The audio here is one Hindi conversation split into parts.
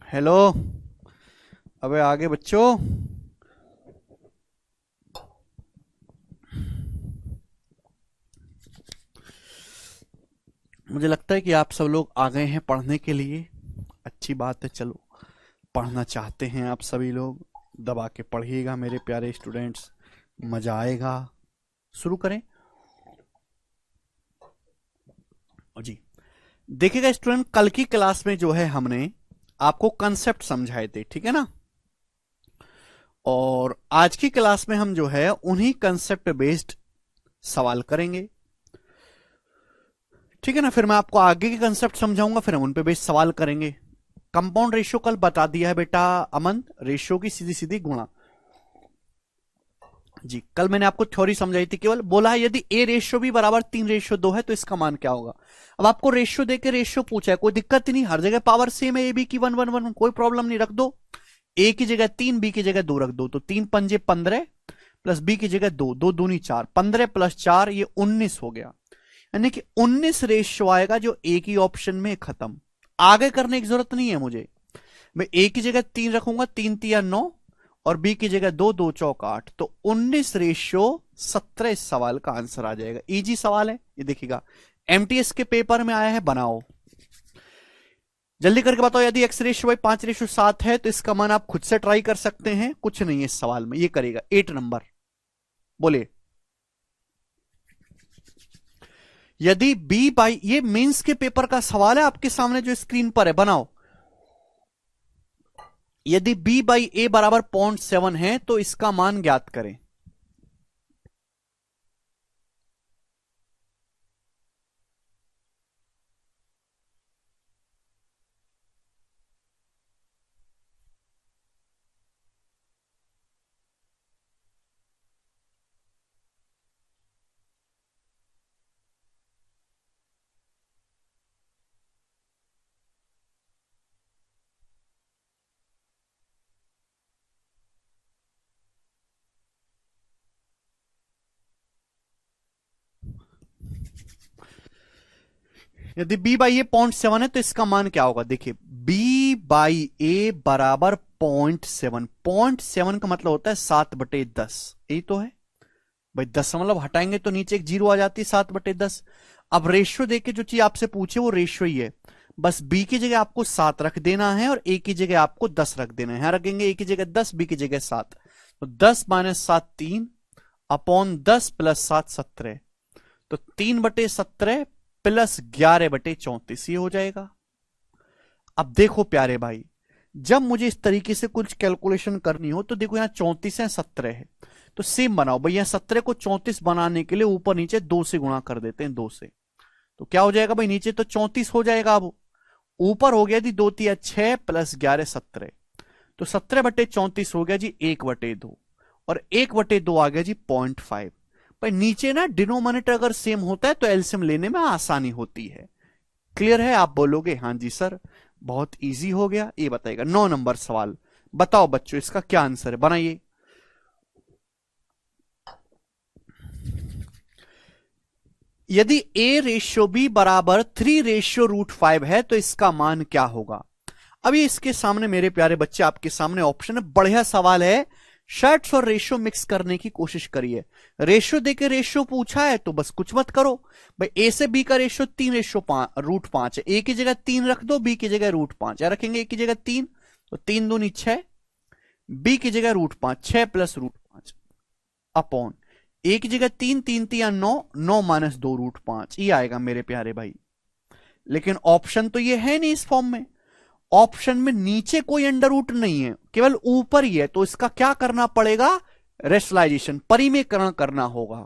हेलो। अबे आगे बच्चों। मुझे लगता है कि आप सब लोग आ गए हैं पढ़ने के लिए। अच्छी बात है, चलो पढ़ना चाहते हैं आप सभी लोग। दबा के पढ़िएगा मेरे प्यारे स्टूडेंट्स, मजा आएगा। शुरू करें। और जी, देखिएगा स्टूडेंट, कल की क्लास में जो है हमने आपको कंसेप्ट समझाए थे, ठीक है ना। और आज की क्लास में हम जो है उन्हीं कंसेप्ट बेस्ड सवाल करेंगे, ठीक है ना। फिर मैं आपको आगे के कंसेप्ट समझाऊंगा, फिर हम उन पे बेस्ड सवाल करेंगे। कंपाउंड रेशियो कल बता दिया है बेटा अमन, रेशियो की सीधी सीधी गुणा। जी, कल मैंने आपको थ्योरी समझाई थी, केवल बोला है यदि ए रेशियो भी बराबर 3:2 है तो इसका मान क्या होगा। अब आपको रेशियो देके रेशियो पूछा है, कोई दिक्कत ही नहीं, हर जगह पावर सेम है, ए बी की 1 1 1, कोई प्रॉब्लम नहीं, रख दो। ए की जगह 3, बी की जगह 2 रख दो, तो 3 पंजे 15 प्लस बी की जगह 2, 2 दूनी 4, 15 + 4 ये 19 हो गया। यानी कि 19 रेशियो आएगा जो ए की ऑप्शन में। खत्म, आगे करने की जरूरत नहीं है मुझे। मैं ए की जगह 3 रखूंगा, 3 × 3 = 9, और बी की जगह 2, 2 × 4 = 8, तो 19:17 इस सवाल का आंसर आ जाएगा। इजी सवाल है ये, देखिएगा एमटीएस के पेपर में आया है, बनाओ जल्दी करके बताओ। यदि x/5/7 है तो इसका मान आप खुद से ट्राई कर सकते हैं, कुछ नहीं है इस सवाल में। ये करेगा 8 नंबर, बोले। यदि बी बाई, ये मेंस के पेपर का सवाल है आपके सामने जो स्क्रीन पर है, बनाओ। यदि b/a बराबर 0.7 है तो इसका मान ज्ञात करें। यदि b/a 0.7 है तो इसका मान क्या होगा। देखिए b/a बराबर 0.7, 0.7 का मतलब होता है 7/10, यही तो है भाई। 10 मतलब हटाएंगे तो नीचे एक जीरो आ जाती है, 7/10। अब रेशियो देके जो चीज आपसे पूछे वो रेशियो ही है, बस बी की जगह आपको 7 रख देना है और ए की जगह आपको 10 रख देना है। यहां रखेंगे ए की जगह 10, बी की जगह 7, तो 10 - 7 3, अपॉन 10 + 7 17, तो 3/17 प्लस 11/34 ये हो जाएगा। अब देखो प्यारे भाई, जब मुझे इस तरीके से कुछ कैलकुलेशन करनी हो तो देखो यहां 34 है, 17 है, तो सेम बनाओ भैया। 17 को 34 बनाने के लिए ऊपर नीचे 2 से गुणा कर देते हैं, 2 से, तो क्या हो जाएगा भाई, नीचे तो 34 हो जाएगा। अब ऊपर हो गया जी 2 × 3 = 6 प्लस 11 17, तो 17/34 हो गया जी 1/2, और 1/2 आ गया जी 0.5। भाई नीचे ना डिनोमिनेटर अगर सेम होता है तो एलसीएम लेने में आसानी होती है। क्लियर है, आप बोलोगे हाँ जी सर, बहुत इजी हो गया। ये बताइएगा 9 नंबर सवाल, बताओ बच्चों इसका क्या आंसर है, बनाइए। यदि a/b बराबर 3/√5 है तो इसका मान क्या होगा। अभी इसके सामने मेरे प्यारे बच्चे, आपके सामने ऑप्शन है, बढ़िया सवाल है। शर्ट्स और रेशियो मिक्स करने की कोशिश करिए। रेशियो देके रेशियो पूछा है तो बस कुछ मत करो भाई। ए से बी का रेशियो 3/5 है, ए की जगह 3 रख दो, बी की जगह √5 या रखेंगे, ए की जगह 3, तो 3 दूनी 6, बी की जगह √5, 6 + √5, अपॉन ए की जगह 3, 3 × 3 = 9, 9 - 2 √5, ये आएगा मेरे प्यारे भाई। लेकिन ऑप्शन तो ये है नहीं इस फॉर्म में, ऑप्शन में नीचे कोई अंडर रूट नहीं है, केवल ऊपर ही है, तो इसका क्या करना पड़ेगा, रेशनलाइजेशन, परिमेयकरण करना होगा।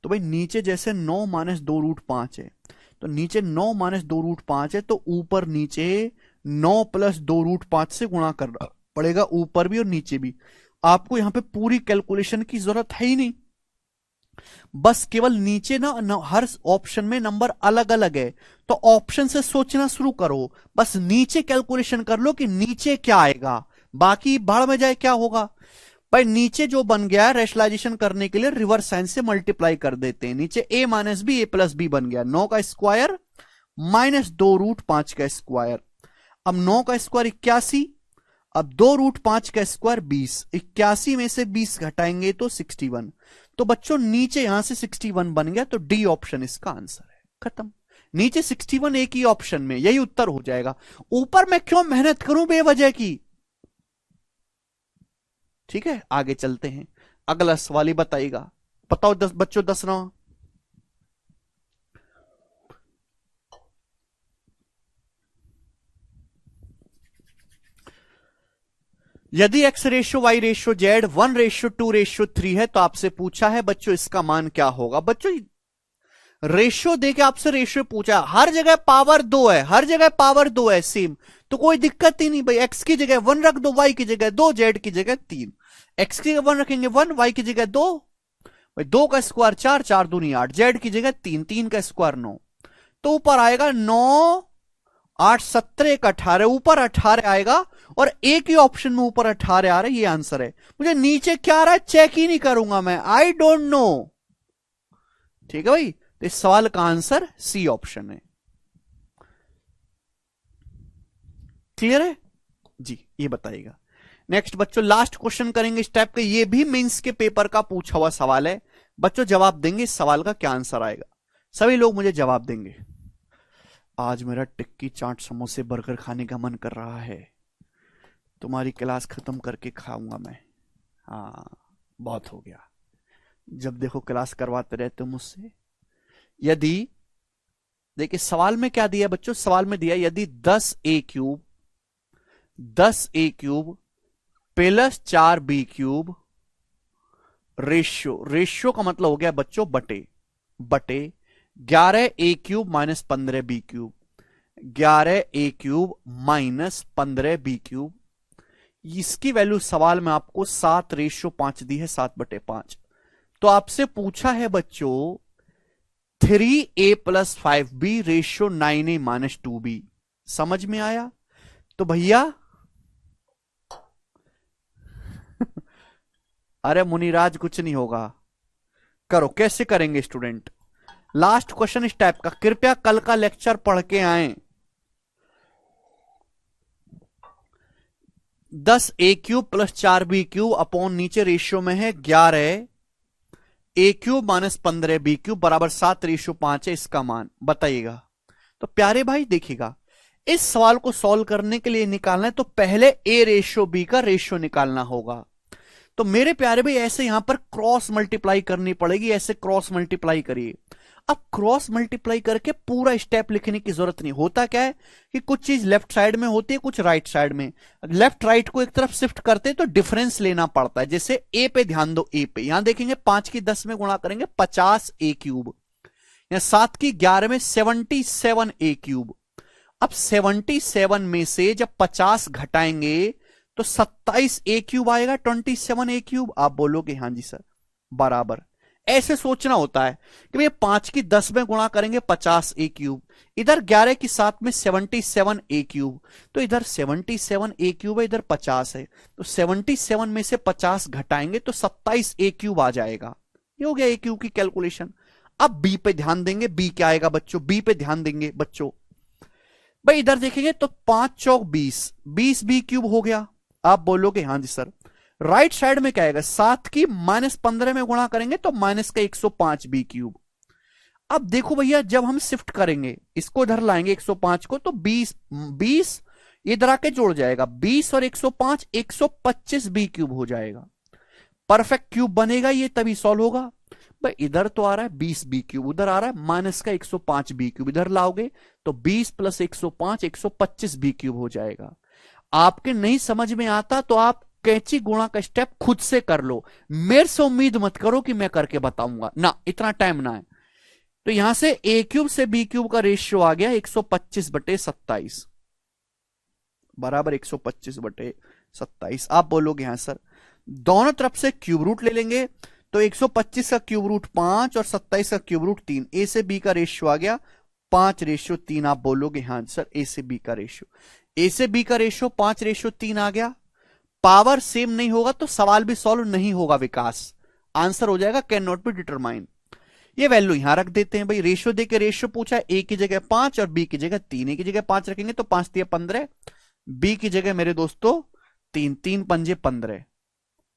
तो भाई नीचे जैसे 9 - 2 √5 है, तो नीचे 9 - 2 √5 है, तो ऊपर नीचे 9 + 2 √5 से गुणा करना पड़ेगा, ऊपर भी और नीचे भी। आपको यहां पे पूरी कैलकुलेशन की जरूरत है ही नहीं, बस केवल नीचे ना हर ऑप्शन में नंबर अलग अलग है, तो ऑप्शन से सोचना शुरू करो, बस नीचे कैलकुलेशन कर लो कि नीचे क्या आएगा, बाकी भाड़ में जाए क्या होगा। भाई नीचे जो बन गया है रेशनलाइजेशन करने के लिए रिवर्स साइन से मल्टीप्लाई कर देते हैं। नीचे a - b, a + b बन गया, 9 का स्क्वायर - 2 √5 का स्क्वायर, अब 9 का स्क्वायर 81, अब 2√5 का स्क्वायर 20, 81 में से 20 घटाएंगे तो 61। तो बच्चों नीचे यहां से 61 बन गया, तो डी ऑप्शन इसका आंसर है। खत्म। नीचे 61 एक ही ऑप्शन में, यही उत्तर हो जाएगा। ऊपर मैं क्यों मेहनत करूं बेवजह की। ठीक है, आगे चलते हैं। अगला सवाल ही बताइएगा। बताओ बच्चों 10वां। यदि x ratio y ratio z 1:2:3 है तो आपसे पूछा है बच्चों इसका मान क्या होगा। बच्चों रेशियो देके आपसे रेशियो पूछा, हर जगह पावर 2 है, हर जगह पावर 2 है सेम, तो कोई दिक्कत ही नहीं भाई। x की जगह 1 रख दो, y की जगह 2, z की जगह 3। x की जगह 1 रखेंगे 1, y की जगह 2, भाई 2 का स्क्वायर 4, 4 दूनी 8, z की जगह 3, 3 का स्क्वायर 9। तो ऊपर आएगा 9, 8, 17, 1, 18, ऊपर 18 आएगा, और एक ही ऑप्शन में ऊपर 18 आ रहा है, ये आंसर है। मुझे नीचे क्या आ रहा है चेक ही नहीं करूंगा मैं, आई डोंट नो। ठीक है भाई, तो इस सवाल का आंसर सी ऑप्शन है। क्लियर है जी, ये बताइएगा। नेक्स्ट बच्चों लास्ट क्वेश्चन करेंगे इस टाइप के, ये भी मेंस के पेपर का पूछा हुआ सवाल है। बच्चों जवाब देंगे इस सवाल का क्या आंसर आएगा, सभी लोग मुझे जवाब देंगे। आज मेरा टिक्की चाट समोसे बर्गर खाने का मन कर रहा है, तुम्हारी क्लास खत्म करके खाऊंगा मैं। हाँ बहुत हो गया, जब देखो क्लास करवाते रहते हो मुझसे। यदि देखिए सवाल में क्या दिया बच्चों, सवाल में दिया यदि 10a cube 10a cube plus 4b cube ratio का मतलब हो गया बच्चों बटे 11a cube minus 15b cube, 11a cube minus 15b cube, इसकी वैल्यू सवाल में आपको 7:5 दी है, 7/5। तो आपसे पूछा है बच्चों 3a + 5b ratio 9a - 2b। समझ में आया? तो भैया अरे मुनिराज कुछ नहीं होगा, करो। कैसे करेंगे स्टूडेंट? लास्ट क्वेश्चन इस टाइप का, कृपया कल का लेक्चर पढ़ के आए। 10a cube plus 4b cube upon नीचे रेशियो में है 11a cube minus 15b cube बराबर 7:5 है, इसका मान बताइएगा। तो प्यारे भाई देखिएगा, इस सवाल को सॉल्व करने के लिए निकालना है तो पहले a रेशियो b का रेशियो निकालना होगा। तो मेरे प्यारे भाई ऐसे यहां पर क्रॉस मल्टीप्लाई करनी पड़ेगी, ऐसे क्रॉस मल्टीप्लाई करिए। अब क्रॉस मल्टीप्लाई करके पूरा स्टेप लिखने की जरूरत नहीं। होता क्या है कि कुछ चीज लेफ्ट साइड में होती है, कुछ राइट साइड में। लेफ्ट राइट को एक तरफ शिफ्ट करते हैं तो डिफरेंस लेना पड़ता है। जैसे ए पे ध्यान दो, ए पे यहां देखेंगे 5 की 10 में गुणा करेंगे 50a क्यूब, या 7 की 11 में 77a क्यूब। अब 77 में से जब 50 घटाएंगे तो 27a क्यूब आएगा, 27a क्यूब। आप बोलोगे हाँ जी सर बराबर। ऐसे सोचना होता है कि भैया 5 की 10 में गुणा करेंगे 50a क्यूब, इधर 11 की 7 में 77a क्यूब, तो इधर 77a क्यूब है, इधर 50 है, तो 77 में से 50 घटाएंगे तो 27a क्यूब आ जाएगा। ये हो गया a क्यूब की कैलकुलेशन। अब b पे ध्यान देंगे, b क्या आएगा बच्चों, b पे ध्यान देंगे बच्चों। भाई इधर देखेंगे तो 5 चौक 20, 20b क्यूब हो गया। आप बोलोगे हाँ जी सर। राइट साइड में क्या आएगा, 7 की -15 में गुणा करेंगे तो माइनस का 105b क्यूब। अब देखो भैया जब हम शिफ्ट करेंगे इसको इधर लाएंगे 105 को, तो 20 इधर आके जोड़ जाएगा, 20 और 105 125b क्यूब हो जाएगा। परफेक्ट क्यूब बनेगा ये, तभी सॉल्व होगा। भाई इधर तो आ रहा है 20b क्यूब, उधर आ रहा है माइनस का 105b क्यूब, इधर लाओगे तो 20 + 105 125b क्यूब हो जाएगा। आपके नहीं समझ में आता तो आप कैंची गुणा का स्टेप खुद से कर लो, मेरे से उम्मीद मत करो कि मैं करके बताऊंगा ना, इतना टाइम ना है। तो यहां से a क्यूब से b क्यूब का रेशियो आ गया 125/27 बराबर 125/27। आप बोलोगे हाँ सर। दोनों तरफ से क्यूब रूट ले लेंगे तो 125 का क्यूब रूट 5 और 27 का क्यूब रूट 3, a से b का रेशियो आ गया 5:3। आप बोलोगे हाँ सर a से b का रेशियो, a से b का रेशियो 5:3 आ गया। पावर सेम नहीं होगा तो सवाल भी सॉल्व नहीं होगा विकास, आंसर हो जाएगा कैन नॉट बी डिटरमाइन। ये वैल्यू यहां रख देते हैं भाई, रेशियो देके रेशियो पूछा, a की जगह 5 और b की जगह 3, a की जगह 5 रखेंगे तो 5 × 15 बी की जगह मेरे दोस्तों 3 3 पंजे 15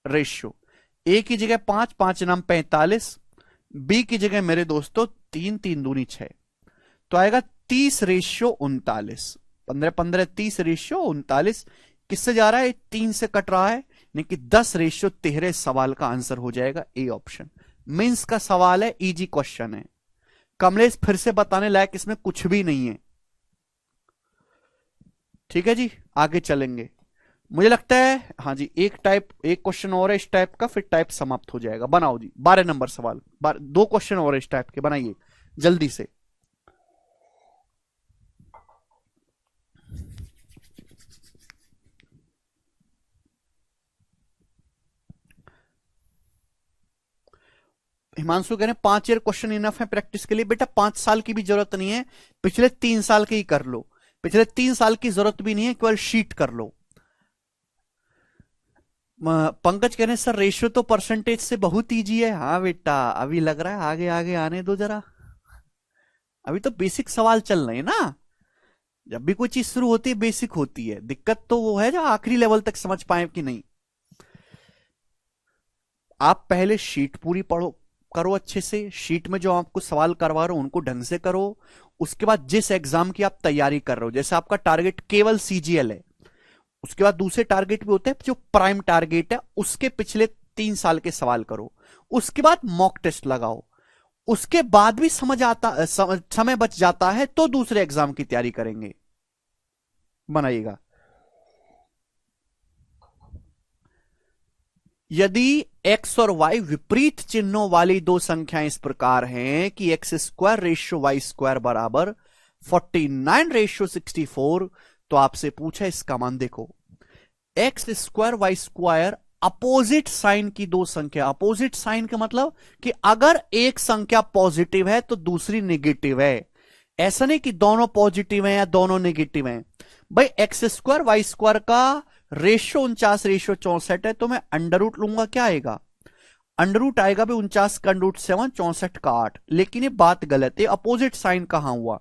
रेशियो। ए की जगह 5 5 9 45, बी की जगह मेरे दोस्तों 3 3 दूनी 6, तो आएगा 30:39। 15 15 30:39। किससे जा रहा है? 3 से कट रहा है, यानी कि 10:13 सवाल का आंसर हो जाएगा ए ऑप्शन। मीन्स का सवाल है, इजी क्वेश्चन है। कमलेश फिर से बताने लायक इसमें कुछ भी नहीं है। ठीक है जी, आगे चलेंगे। मुझे लगता है हाँ जी, एक क्वेश्चन और है इस टाइप का, फिर टाइप समाप्त हो जाएगा। बनाओ जी 12 नंबर सवाल, 2 क्वेश्चन और है इस टाइप के, बनाइए जल्दी से। हिमांशु कह रहे हैं 5 ईयर क्वेश्चन इनफ है प्रैक्टिस के लिए। बेटा 5 साल की भी जरूरत नहीं है, पिछले 3 साल के ही कर लो। पिछले 3 साल की जरूरत भी नहीं है, केवल शीट कर लो। पंकज कह रहे हैं सर रेशियो तो परसेंटेज से बहुत इजी है। हाँ बेटा, अभी लग रहा है, आगे आगे आने दो जरा, अभी तो बेसिक सवाल चल रहे हैं ना। जब भी कोई चीज शुरू होती है बेसिक होती है, दिक्कत तो वो है जो आखिरी लेवल तक समझ पाए कि नहीं। आप पहले शीट पूरी पढ़ो, करो अच्छे से। शीट में जो आपको सवाल करवा रहे हो उनको ढंग से करो। उसके बाद जिस एग्जाम की आप तैयारी कर रहे हो, जैसे आपका टारगेट केवल सीजीएल है, उसके बाद दूसरे टारगेट भी होते हैं जो प्राइम टारगेट है, उसके पिछले 3 साल के सवाल करो। उसके बाद मॉक टेस्ट लगाओ। उसके बाद भी समय बच जाता है तो दूसरे एग्जाम की तैयारी करेंगे। बनाइएगा। यदि x और y विपरीत चिन्हों वाली दो संख्याएं इस प्रकार हैं कि x² रेशियो y² बराबर 49:64, तो आपसे पूछा इसका मान देखो। x² y² अपोजिट साइन की दो संख्या। अपोजिट साइन का मतलब कि अगर एक संख्या पॉजिटिव है तो दूसरी नेगेटिव है। ऐसा नहीं कि दोनों पॉजिटिव हैं या दोनों नेगेटिव हैं। भाई x² y² का रेशियो 49:64 है, तो मैं अंडर रूट लूंगा, क्या आएगा? अंडर रूट आएगा भी 49 का √7, 64 का 8। लेकिन ये बात गलत है, अपोजिट साइन कहां हुआ?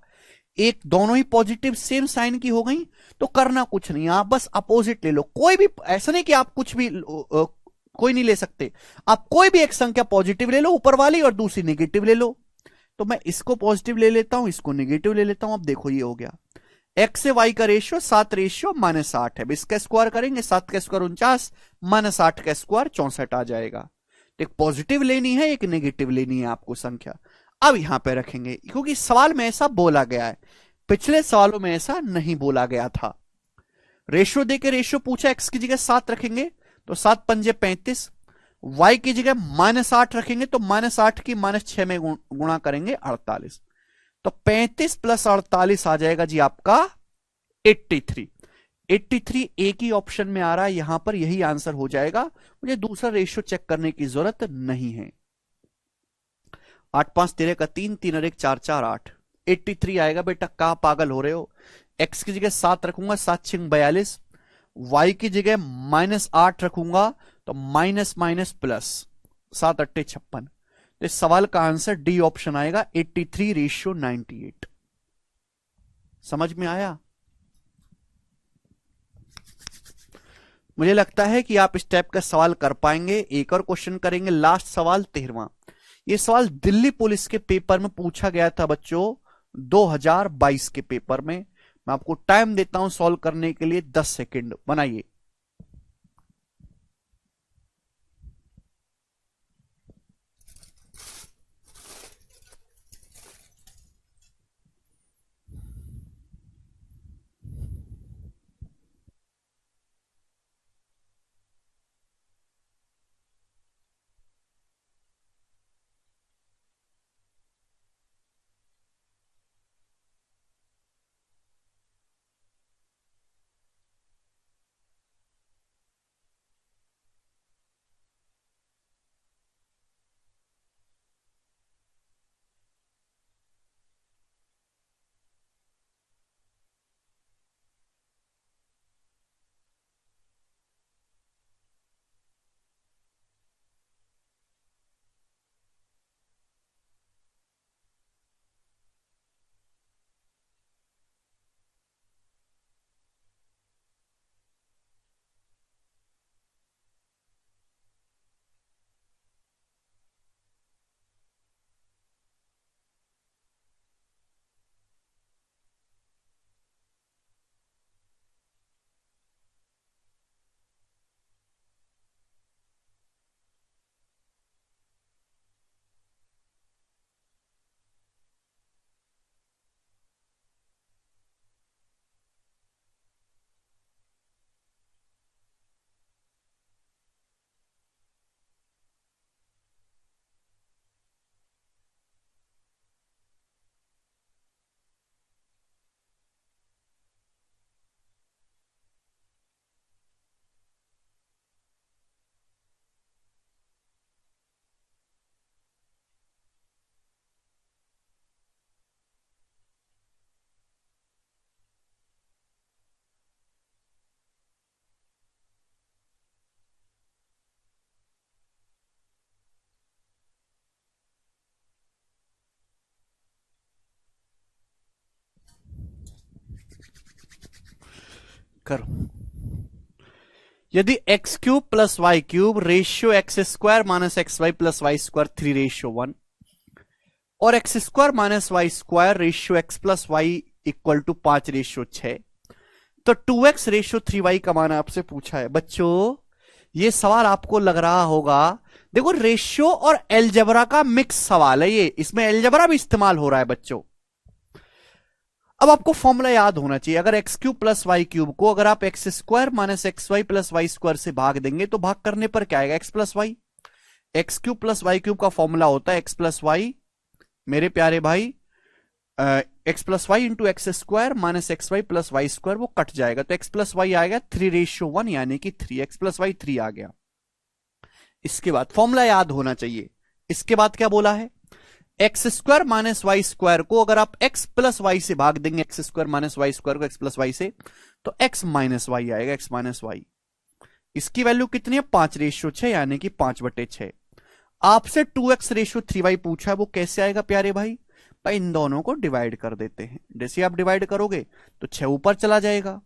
एक दोनों ही पॉजिटिव सेम साइन की हो गई, तो करना कुछ नहीं, आप बस अपोजिट ले लो। कोई भी, ऐसा नहीं कि आप कुछ भी कोई नहीं ले सकते। आप कोई भी एक संख्या पॉजिटिव ले लो ऊपर वाली और दूसरी नेगेटिव ले लो। तो मैं इसको पॉजिटिव ले लेता हूं, इसको नेगेटिव ले लेता हूं। अब देखो ये हो गया, एक्स से वाई का रेशियो 7:-8 है। इसका स्क्वायर करेंगे, 7 का स्क्वायर 49, -8 का स्क्वायर 64 आ जाएगा। एक पॉजिटिव लेनी है, एक नेगेटिव लेनी है आपको संख्या। अब यहां पे रखेंगे, क्योंकि सवाल में ऐसा बोला गया है, पिछले सवालों में ऐसा नहीं बोला गया था। रेशियो देके रेशियो पूछा, एक्स की जगह 7 रखेंगे तो 7 पंजे 35, वाई की जगह -8 रखेंगे तो -8 की -6 में गुणा करेंगे 48, तो 35 + 48 आ जाएगा जी आपका 83। 83 एक ही ऑप्शन में आ रहा है, यहां पर यही आंसर हो जाएगा। मुझे दूसरा रेशियो चेक करने की जरूरत नहीं है। 8 5 13 का 3, 3 और 1 4 4 8, 83 आएगा। बेटा कहा पागल हो रहे हो? एक्स की जगह 7 रखूंगा, 7 6 42, वाई की जगह -8 रखूंगा तो माइनस माइनस प्लस, 7 8 56। तो इस सवाल का आंसर डी ऑप्शन आएगा, 83:98। समझ में आया? मुझे लगता है कि आप इस टाइप का सवाल कर पाएंगे। एक और क्वेश्चन करेंगे, लास्ट सवाल 13वां। ये सवाल दिल्ली पुलिस के पेपर में पूछा गया था बच्चों, 2022 के पेपर में। मैं आपको टाइम देता हूं सॉल्व करने के लिए, 10 सेकंड। बनाइए। करो। यदि x cube plus y cube ratio x square minus x y plus y square 3:1 और x square minus y square ratio x plus y equal to 5:6 तो 2x/3y का मान आपसे पूछा है। बच्चों ये सवाल आपको लग रहा होगा, देखो रेशियो और एलजेब्रा का मिक्स सवाल है ये, इसमें एलजेब्रा भी इस्तेमाल हो रहा है बच्चों। अब आपको फॉर्मूला याद होना चाहिए, अगर x cube plus y cube को अगर आप x square minus x y plus y square से भाग देंगे तो भाग करने पर क्या आएगा, x plus y. X cube plus y cube का फॉर्मूला होता है एक्स प्लस वाई, मेरे प्यारे भाई, x plus y into x square minus x y plus y square, वो कट जाएगा तो एक्स प्लस वाई आएगा 3:1 यानी कि 3 एक्स प्लस वाई 3 आ गया। इसके बाद फॉर्मूला याद होना चाहिए, इसके बाद क्या बोला है, x square minus y square को अगर आप एक्स प्लस वाई से भाग देंगे, x square minus y square को एक्स प्लस वाई से, तो एक्स माइनस वाई आएगा, एक्स माइनस वाई। इसकी वैल्यू कितनी है, 5:6 यानी कि 5/6। आपसे 2x/3y पूछा है, वो कैसे आएगा प्यारे भाई, इन दोनों को डिवाइड कर देते हैं। जैसे आप डिवाइड करोगे तो 6 ऊपर चला जाएगा,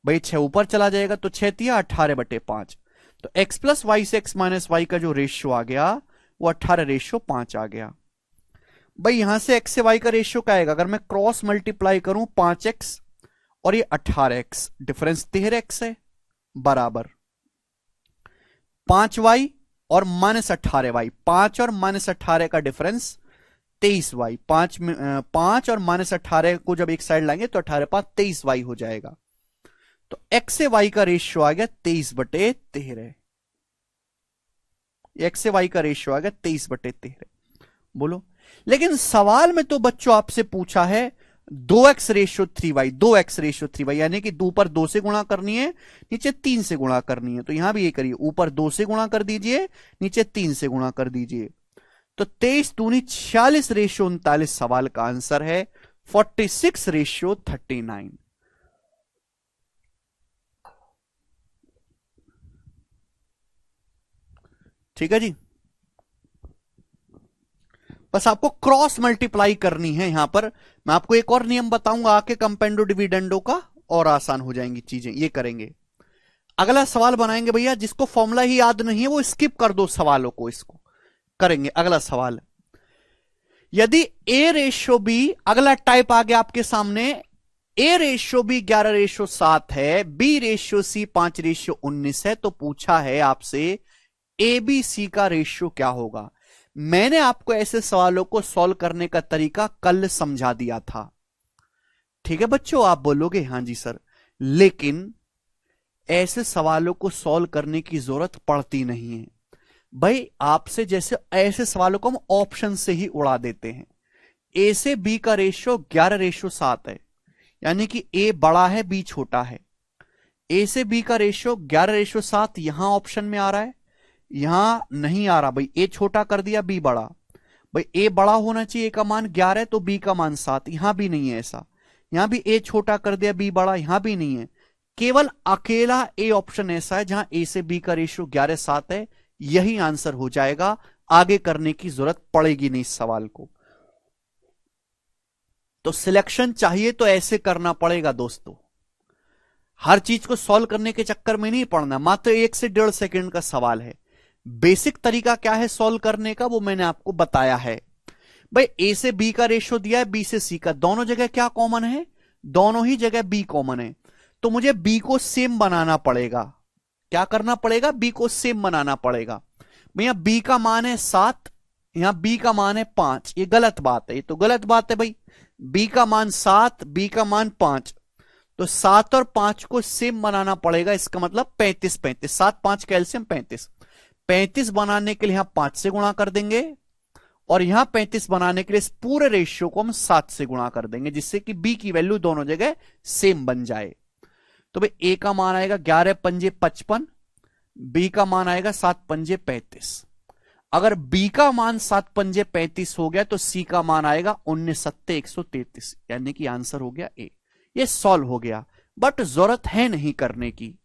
भाई 6 ऊपर चला जाएगा तो 6 तिया 18/5, तो x प्लस वाई से x माइनस वाई का जो रेशियो आ गया वो 18:5 आ गया। भाई यहां से x से y का रेशियो क्या आएगा, अगर मैं क्रॉस मल्टीप्लाई करूं 5x और ये 18x, डिफरेंस 13x है, बराबर 5y और माइनस 18y, 5 और माइनस 18 का डिफरेंस 23y, 5 और माइनस 18 को जब एक साइड लाएंगे तो 18 23y हो जाएगा। तो x से y का रेशियो आ गया 23/13, x से y का रेशियो आ गया 23/13। बोलो, लेकिन सवाल में तो बच्चों आपसे पूछा है 2x/3y, 2x/3y यानी कि ऊपर 2 से गुणा करनी है, नीचे 3 से गुणा करनी है। तो यहां भी ये करिए, ऊपर 2 से गुणा कर दीजिए, नीचे 3 से गुणा कर दीजिए, तो 23 दूनी 46/39 सवाल का आंसर है 46/39। ठीक है जी, बस आपको क्रॉस मल्टीप्लाई करनी है। यहां पर मैं आपको एक और नियम बताऊंगा आके कंपेंडो डिविडेंडो का, और आसान हो जाएंगी चीजें, ये करेंगे। अगला सवाल बनाएंगे भैया, जिसको फॉर्मूला ही याद नहीं है वो स्किप कर दो सवालों को, इसको करेंगे। अगला सवाल, यदि a/b, अगला टाइप आ गया आपके सामने, a/b 11/7 है, b/c 5/19 है, तो पूछा है आपसे abc का रेशियो क्या होगा। मैंने आपको ऐसे सवालों को सॉल्व करने का तरीका कल समझा दिया था, ठीक है बच्चों। आप बोलोगे हां जी सर, लेकिन ऐसे सवालों को सॉल्व करने की जरूरत पड़ती नहीं है भाई। आपसे जैसे ऐसे सवालों को हम ऑप्शन से ही उड़ा देते हैं। ए से बी का रेशियो 11/7 है, यानी कि ए बड़ा है बी छोटा है। ए से बी का रेशियो 11/7 यहां ऑप्शन में आ रहा है, यहां नहीं आ रहा भाई, ए छोटा कर दिया बी बड़ा। भाई ए बड़ा होना चाहिए, ए का मान 11 है तो बी का मान 7, यहां भी नहीं है ऐसा। यहां भी ए छोटा कर दिया बी बड़ा, यहां भी नहीं है। केवल अकेला ए ऑप्शन ऐसा है जहां ए से बी का रेशियो 11/7 है, यही आंसर हो जाएगा। आगे करने की जरूरत पड़ेगी नहीं इस सवाल को। तो सिलेक्शन चाहिए तो ऐसे करना पड़ेगा दोस्तों, हर चीज को सॉल्व करने के चक्कर में नहीं पड़ना। मात्र 1 से 1.5 सेकंड का सवाल है। बेसिक तरीका क्या है सॉल्व करने का, वो मैंने आपको बताया है। भाई ए से बी का रेशियो दिया है, बी से सी का, दोनों जगह क्या कॉमन है, दोनों ही जगह बी कॉमन है। तो मुझे बी को सेम बनाना पड़ेगा। क्या करना पड़ेगा, बी को सेम बनाना पड़ेगा। भैया बी का मान है 7, यहां बी का मान है 5, ये गलत बात है, ये तो गलत बात है भाई। बी का मान 7, बी का मान 5, तो 7 और 5 को सेम बनाना पड़ेगा। इसका मतलब 35 35, 7 5 कैल्शियम 35। 35 बनाने के लिए यहां 5 से गुणा कर देंगे, और यहां 35 बनाने के लिए इस पूरे रेशियो को हम 7 से गुणा कर देंगे, जिससे कि बी की वैल्यू दोनों जगह सेम बन जाए। तो भाई ए का मान आएगा 11 पंजे 55, बी का मान आएगा 7 पंजे 35। अगर बी का मान 7 पंजे 35 हो गया तो सी का मान आएगा 19 सत्ते 133, यानी कि आंसर हो गया ए। ये सॉल्व हो गया, बट जरूरत है नहीं करने की।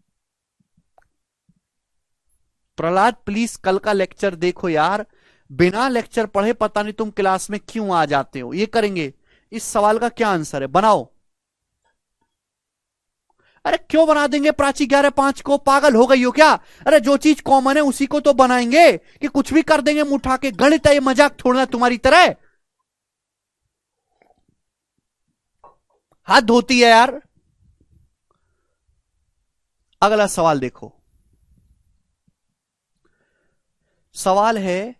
प्रहलाद प्लीज कल का लेक्चर देखो यार, बिना लेक्चर पढ़े पता नहीं तुम क्लास में क्यों आ जाते हो। ये करेंगे, इस सवाल का क्या आंसर है बनाओ। अरे क्यों बना देंगे प्राची 11:5 को, पागल हो गई हो क्या? अरे जो चीज कॉमन है उसी को तो बनाएंगे, कि कुछ भी कर देंगे मुंह उठा के। गणित है ये, मजाक थोड़ा तुम्हारी तरह हाथ धोती है यार। अगला सवाल देखो। सवाल है,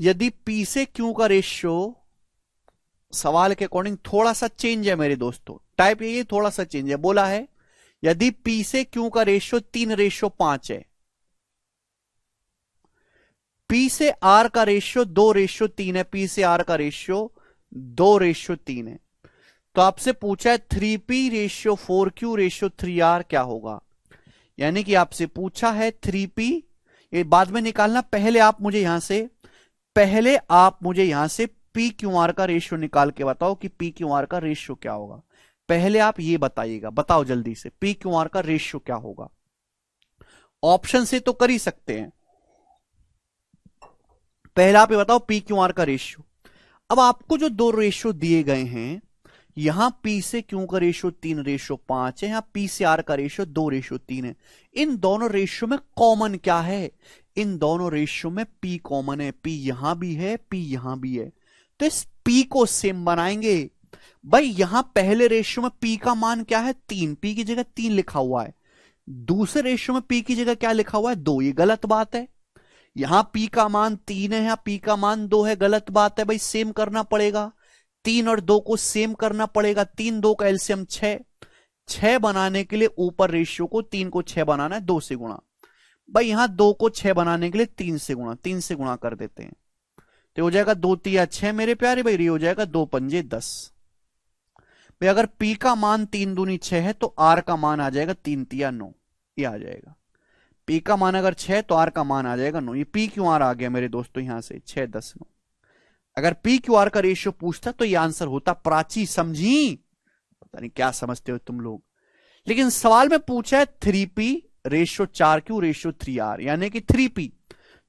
यदि पी से क्यू का रेशियो, सवाल के अकॉर्डिंग थोड़ा सा चेंज है मेरे दोस्तों, टाइप ये थोड़ा सा चेंज है। बोला है यदि पी से क्यू का रेशियो 3:5 है, पी से आर का रेशियो 2:3 है, पी से आर का रेशियो 2:3 है, तो आपसे पूछा है 3p/4q/3r क्या होगा। यानी कि आपसे पूछा है 3p, ये बाद में निकालना, पहले आप मुझे यहां से पी क्यू आर का रेशियो निकाल के बताओ कि पी क्यू आर का रेशियो क्या होगा। पहले आप ये बताइएगा, बताओ जल्दी से, पी क्यू आर का रेशियो क्या होगा। ऑप्शन से तो कर ही सकते हैं, पहले आप ये बताओ पी क्यू आर का रेशियो। अब आपको जो दो रेशियो दिए गए हैं, यहां पी से क्यू का रेशियो 3:5 है, यहां पी से आर का रेशियो 2:3 है। इन दोनों रेशियो में कॉमन क्या है? इन दोनों रेशियो में पी कॉमन है, पी यहां भी है, पी यहां भी है, तो इस पी को सेम बनाएंगे। भाई यहां पहले रेशियो में पी का मान क्या है? 3, पी की जगह 3 लिखा हुआ है। दूसरे रेशियो में पी की जगह क्या लिखा हुआ है? 2। ये गलत बात है। यहां पी का मान 3 है, यहां पी का मान 2 है, गलत बात है भाई, सेम करना पड़ेगा। 3 और 2 को सेम करना पड़ेगा। 3 2 का एलसीएम 6, 6 बनाने के लिए ऊपर रेशियो को 3 को 6 बनाना है 2 से गुणा। भाई यहां 2 को 6 बनाने के लिए 3 से गुणा, 3 से गुणा कर देते हैं, तो हो जाएगा 2 तिया 6 मेरे प्यारे भाई, ये हो जाएगा 2 पंजे 10। भाई अगर पी का मान 3 दूनी 6 है, तो आर का मान आ जाएगा 3 तिया 9, ये आ जाएगा। पी का मान अगर 6 तो आर का मान आ जाएगा 9। ये पी क्यू आर आ गया मेरे दोस्तों, यहां से 6 10 9। अगर पी क्यू आर का रेशियो पूछता तो ये आंसर होता। प्राची समझी? पता नहीं क्या समझते हो तुम लोग। लेकिन सवाल में पूछा है 3p/4q/3r, यानी कि 3p,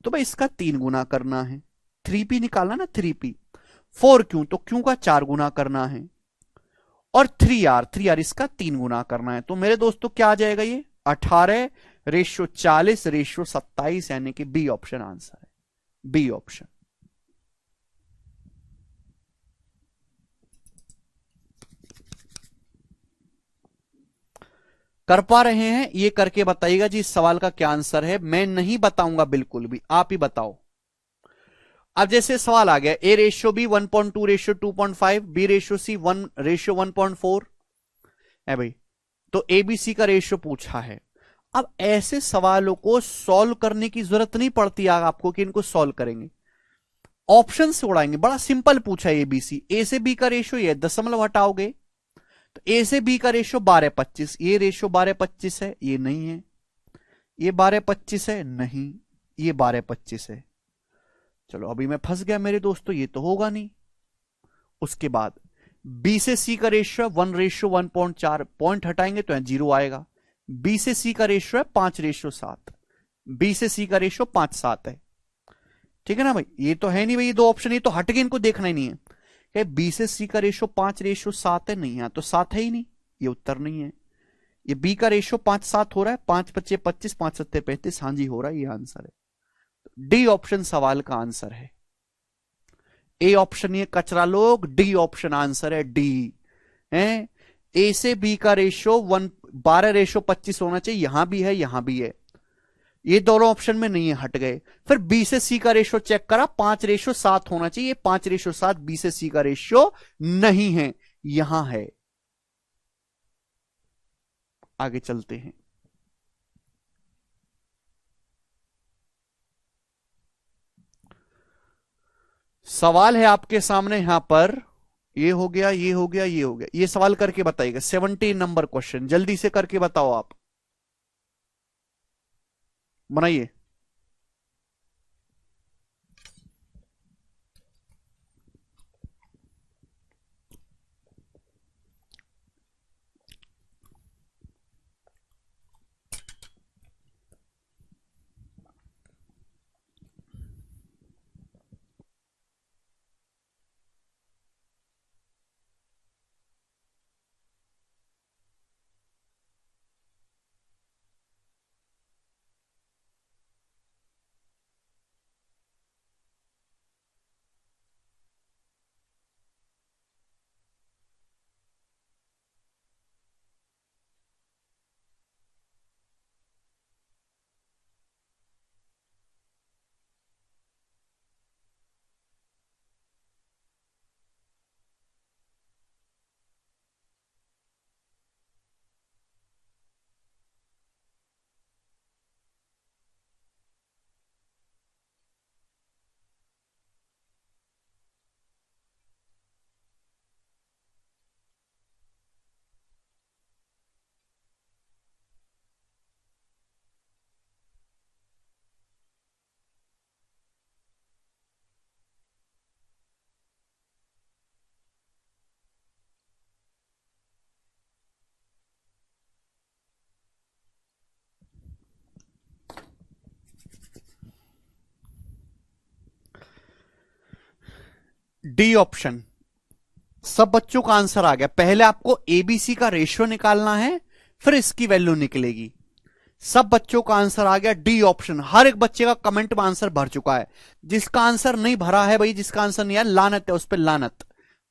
तो भाई इसका 3 गुना करना है, 3p निकालना ना, 3p। 4q तो q का 4 गुना करना है, और 3r इसका 3 गुना करना है। तो मेरे दोस्तों क्या आ जाएगा? ये 18/40/27, यानी कि बी ऑप्शन आंसर है, बी ऑप्शन। कर पा रहे हैं? ये करके बताइएगा जी इस सवाल का क्या आंसर है। मैं नहीं बताऊंगा बिल्कुल भी, आप ही बताओ। अब जैसे सवाल आ गया A/B 1.2/2.5, B/C 1/1.4 है भाई, तो ABC का रेशियो पूछा है। अब ऐसे सवालों को सॉल्व करने की जरूरत नहीं पड़ती आपको कि इनको सॉल्व करेंगे, ऑप्शन से उड़ाएंगे। बड़ा सिंपल पूछा है ABC। ए से बी का रेशियो ये दशमलव हटाओगे, तो ए से बी का रेशियो 12/25, ये रेशियो 12/25 है, ये नहीं है। ये 12/25 है, नहीं। ये 12/25 है। चलो अभी मैं फंस गया मेरे दोस्तों, ये तो होगा नहीं। उसके बाद बी से सी का रेशियो 1:1.4, पॉइंट हटाएंगे तो यहां 0 आएगा। बी से सी का रेशियो है 5:7, बी से सी का रेशियो 5:7 है। ठीक है ना भाई, ये तो है नहीं भाई, ये दो ऑप्शन, ये तो हट गए, इनको देखना ही नहीं है। क्या बी से सी का रेशियो 5:7 है? नहीं, यहां तो 7 है ही नहीं, ये उत्तर नहीं है। ये बी का रेशियो 5:7 हो रहा है, 5×5 = 25, 5×7 = 35, हाँ जी हो रहा है, ये आंसर है। डी ऑप्शन सवाल का आंसर है। ए ऑप्शन ये कचरा लोग, डी ऑप्शन आंसर है, डी है। ए से बी का रेशियो 12:25 होना चाहिए, यहां भी है, यहां भी है, ये दोनों ऑप्शन में नहीं है, हट गए। फिर बी से सी का रेशियो चेक करा, 5:7 होना चाहिए, 5:7 बी से सी का रेशियो नहीं है, यहां है। आगे चलते हैं। सवाल है आपके सामने यहां पर, ये हो गया, ये हो गया, ये हो गया, ये सवाल करके बताइएगा। 17 नंबर क्वेश्चन, जल्दी से करके बताओ आप, बनाइए। D option. सब बच्चों का आंसर आ गया। पहले आपको एबीसी का रेशियो निकालना है, फिर इसकी वैल्यू निकलेगी। सब बच्चों का आंसर आ गया डी ऑप्शन। हर एक बच्चे का कमेंट में आंसर भर चुका है। जिसका आंसर नहीं भरा है भाई, जिसका आंसर नहीं है, लानत है उस पर, लानत।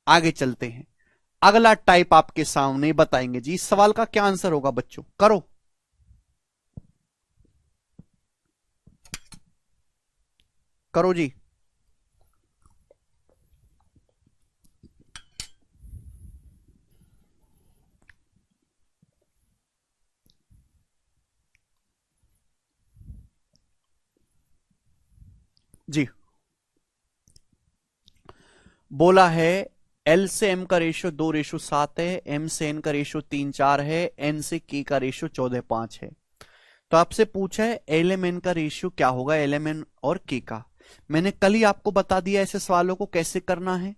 आगे चलते हैं। अगला टाइप आपके सामने बताएंगे जी। इस सवाल का क्या आंसर होगा बच्चों, करो। करो जी। जी, बोला है एल से एम का रेशियो 2:7 है, एम से एन का रेशियो 3:4 है, एन से के का रेशियो 14:5 है। तो आपसे पूछा है एल एम एन का रेशियो क्या होगा, एल एम एन और के का। मैंने कल ही आपको बता दिया ऐसे सवालों को कैसे करना है,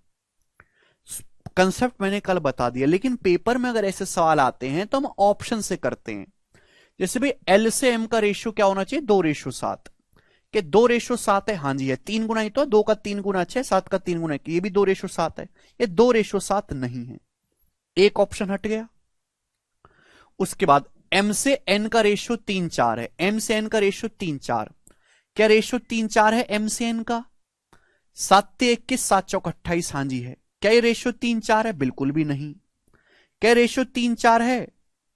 कंसेप्ट मैंने कल बता दिया। लेकिन पेपर में अगर ऐसे सवाल आते हैं तो हम ऑप्शन से करते हैं। जैसे भाई एल से एम का रेशियो क्या होना चाहिए, 2:7। कि 2:7 है, हाँ जी है, 3 गुना ही तो, 2 का 3 गुना 6, 7 का 3 गुना, ये भी 2:7 है। ये 2:7 नहीं है, एक ऑप्शन हट गया। उसके बाद एम से एन का रेशियो 3:4 है, एम से एन का रेशियो 3:4। क्या रेशियो 3:4 है एम से एन का? 7×21 7×4 हाँ जी है। क्या ये रेशियो 3:4 है? बिल्कुल भी नहीं। क्या रेशियो 3:4 है?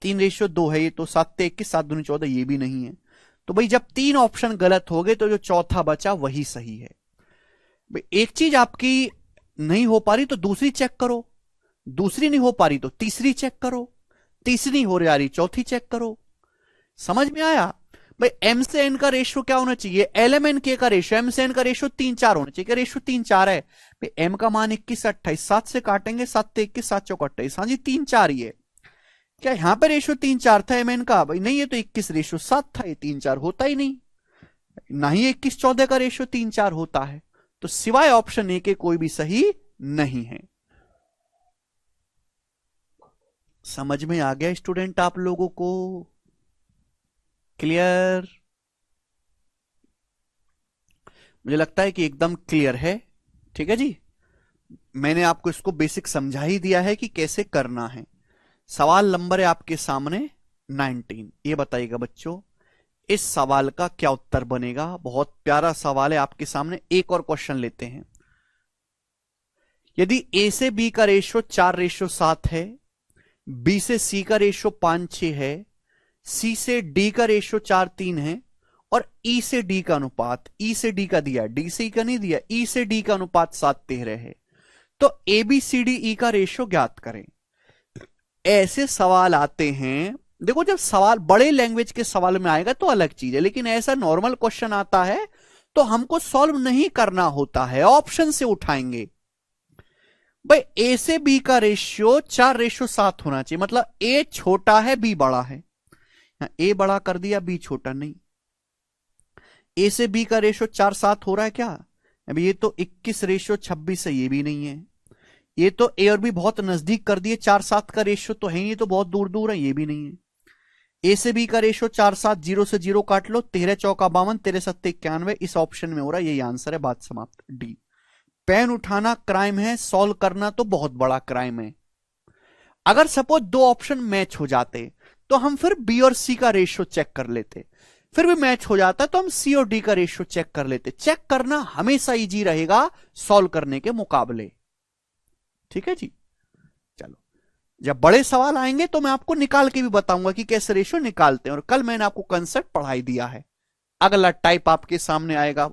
3:2 है ये तो। 7×21 7×2 14 ये भी नहीं है। तो भाई जब 3 ऑप्शन गलत हो गए तो जो चौथा बचा वही सही है। भाई एक चीज आपकी नहीं हो पा रही तो दूसरी चेक करो, दूसरी नहीं हो पा रही तो तीसरी चेक करो, तीसरी नहीं हो रही चौथी चेक करो। समझ में आया? भाई एम से एन का रेशियो क्या होना चाहिए, एल एम एन के का रेशियो, एम से एन का रेशियो 3:4 होना चाहिए। क्या रेशियो 3:4 है? भाई एम का मान 21 28, 7 से काटेंगे, 7×21 7×4 हाँ जी 3:4 ही है। क्या यहां पे रेशियो 3:4 था एम एन का? भाई नहीं, ये तो 21:7 था, ये 3:4 होता ही नहीं। ना ही 21/14 का रेशियो 3:4 होता है। तो सिवाय ऑप्शन ए के कोई भी सही नहीं है। समझ में आ गया स्टूडेंट आप लोगों को? क्लियर? मुझे लगता है कि एकदम क्लियर है। ठीक है जी, मैंने आपको इसको बेसिक समझा ही दिया है कि कैसे करना है। सवाल नंबर है आपके सामने 19। ये बताइएगा बच्चों इस सवाल का क्या उत्तर बनेगा। बहुत प्यारा सवाल है आपके सामने। एक और क्वेश्चन लेते हैं। यदि ए से बी का रेशियो 4:7 है, बी से सी का रेशियो 5:6 है, सी से डी का रेशियो 4:3 है, और ई से डी का अनुपात, ई से डी का दिया, डी से ई का नहीं दिया, ई से डी का अनुपात 7:13 है, तो A B C D E का रेशियो ज्ञात करें। ऐसे सवाल आते हैं, देखो जब सवाल बड़े लैंग्वेज के सवाल में आएगा तो अलग चीज है, लेकिन ऐसा नॉर्मल क्वेश्चन आता है तो हमको सॉल्व नहीं करना होता है, ऑप्शन से उठाएंगे। भाई ए से बी का रेशियो 4:7 होना चाहिए, मतलब ए छोटा है बी बड़ा है। ए बड़ा कर दिया बी छोटा नहीं। ए से बी का रेशियो 4:7 हो रहा है क्या? अभी ये तो 21:26 है, ये भी नहीं है। ये तो ए और बी बहुत नजदीक कर दिए, 4:7 का रेशियो तो है, ये तो बहुत दूर दूर है, ये भी नहीं है। ए से बी का रेशियो 4:7, 0 से 0 काट लो, 13×4 52, 13×7 91, इस ऑप्शन में हो रहा है, यही आंसर है, बात समाप्त। डी। पेन उठाना क्राइम है, सॉल्व करना तो बहुत बड़ा क्राइम है। अगर सपोज दो ऑप्शन मैच हो जाते तो हम फिर बी और सी का रेशियो चेक कर लेते, फिर भी मैच हो जाता तो हम सी और डी का रेशियो चेक कर लेते। चेक करना हमेशा इजी रहेगा सॉल्व करने के मुकाबले। ठीक है जी, चलो जब बड़े सवाल आएंगे तो मैं आपको निकाल के भी बताऊंगा कि कैसे रेशियो निकालते हैं, और कल मैंने आपको कंसेप्ट पढ़ाई दिया है। अगला टाइप आपके सामने आएगा,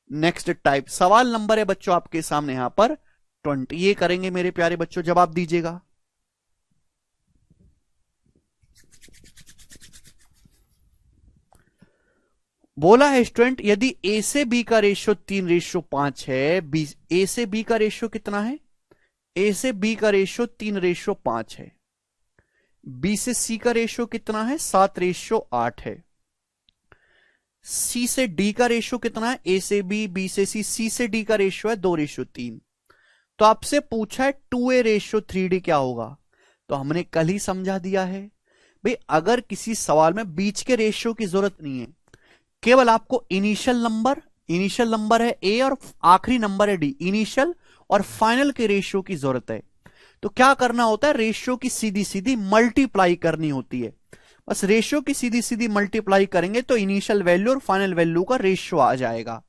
नेक्स्ट टाइप। सवाल नंबर है बच्चों आपके सामने यहां पर 20। ये करेंगे मेरे प्यारे बच्चों, जवाब दीजिएगा। बोला है स्टूडेंट यदि ए से बी का रेशियो 3:5 है, बी ए से बी का रेशियो कितना है, ए से बी का रेशियो 3:5 है, बी से सी का रेशियो कितना है 7:8 है, सी से डी का रेशियो कितना है, ए से बी, बी से सी से डी का रेशियो है 2:3। तो आपसे पूछा है 2A/3D क्या होगा, तो हमने कल ही समझा दिया है। भाई अगर किसी सवाल में बीच के रेशियो की जरूरत नहीं है, केवल आपको इनिशियल नंबर है ए और आखिरी नंबर है डी, इनिशियल और फाइनल के रेशियो की जरूरत है। तो क्या करना होता है, रेशियो की सीधी सीधी मल्टीप्लाई करनी होती है। बस रेशियो की सीधी सीधी मल्टीप्लाई करेंगे तो इनिशियल वैल्यू और फाइनल वैल्यू का रेशियो आ जाएगा।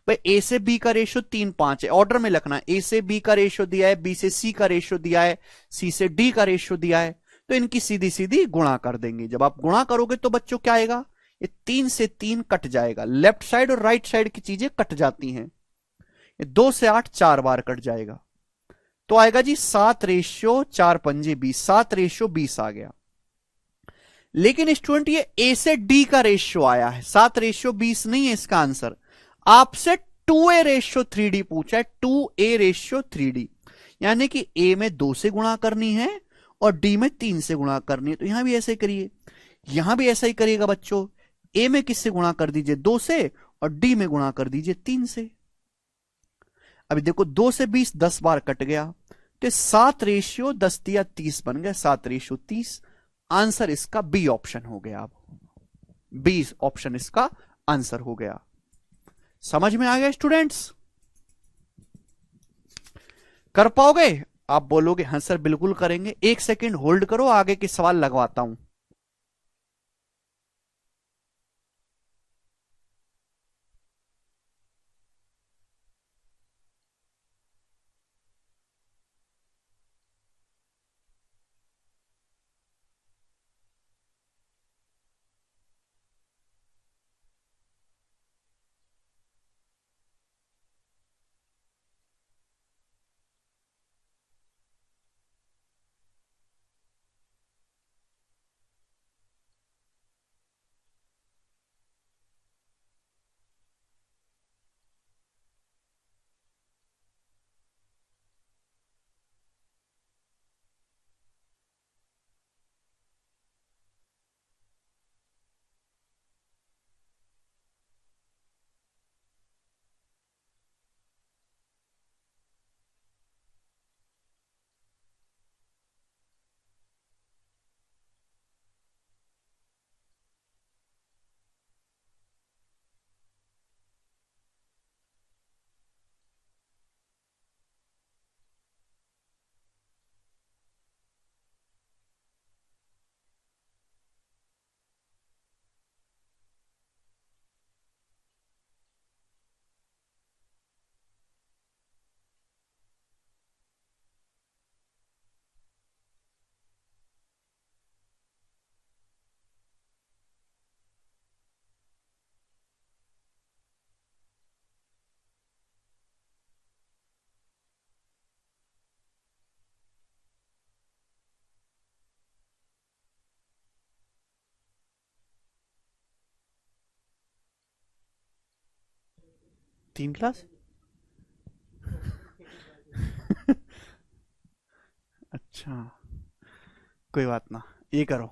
भाई ए से बी का रेशियो 3-5 है, ऑर्डर में लिखना, ए से बी का रेशियो दिया है, बी से सी का रेशियो दिया है, सी से डी का रेशियो दिया है, तो इनकी सीधी सीधी गुणा कर देंगे। जब आप गुणा करोगे तो बच्चों क्या आएगा, ये 3 से 3 कट जाएगा, लेफ्ट साइड और राइट साइड की चीजें कट जाती हैं। ये 2 से 8 4 बार कट जाएगा, तो आएगा जी 7:4 × 5 = 20, 7:20 आ गया। लेकिन स्टूडेंट ये ए से डी का रेशियो आया है, 7:20 नहीं है इसका आंसर। आपसे 2a/3d पूछा है, 2a/3d, यानी कि ए में 2 से गुणा करनी है और डी में 3 से गुणा करनी है। तो यहां भी ऐसे ही करिए, यहां भी ऐसा ही करिएगा बच्चों। ए में किससे गुणा कर दीजिए, 2 से, और डी में गुणा कर दीजिए 3 से। अभी देखो 2 से 20 10 बार कट गया, तो 7:10 दिया 30 बन गया, 7:30। आंसर इसका बी ऑप्शन हो गया। अब बी ऑप्शन इसका आंसर हो गया। समझ में आ गया स्टूडेंट्स? कर पाओगे? आप बोलोगे हाँ सर बिल्कुल करेंगे। 1 सेकंड होल्ड करो, आगे के सवाल लगवाता हूं। तीन क्लास अच्छा, कोई बात ना, ये करो।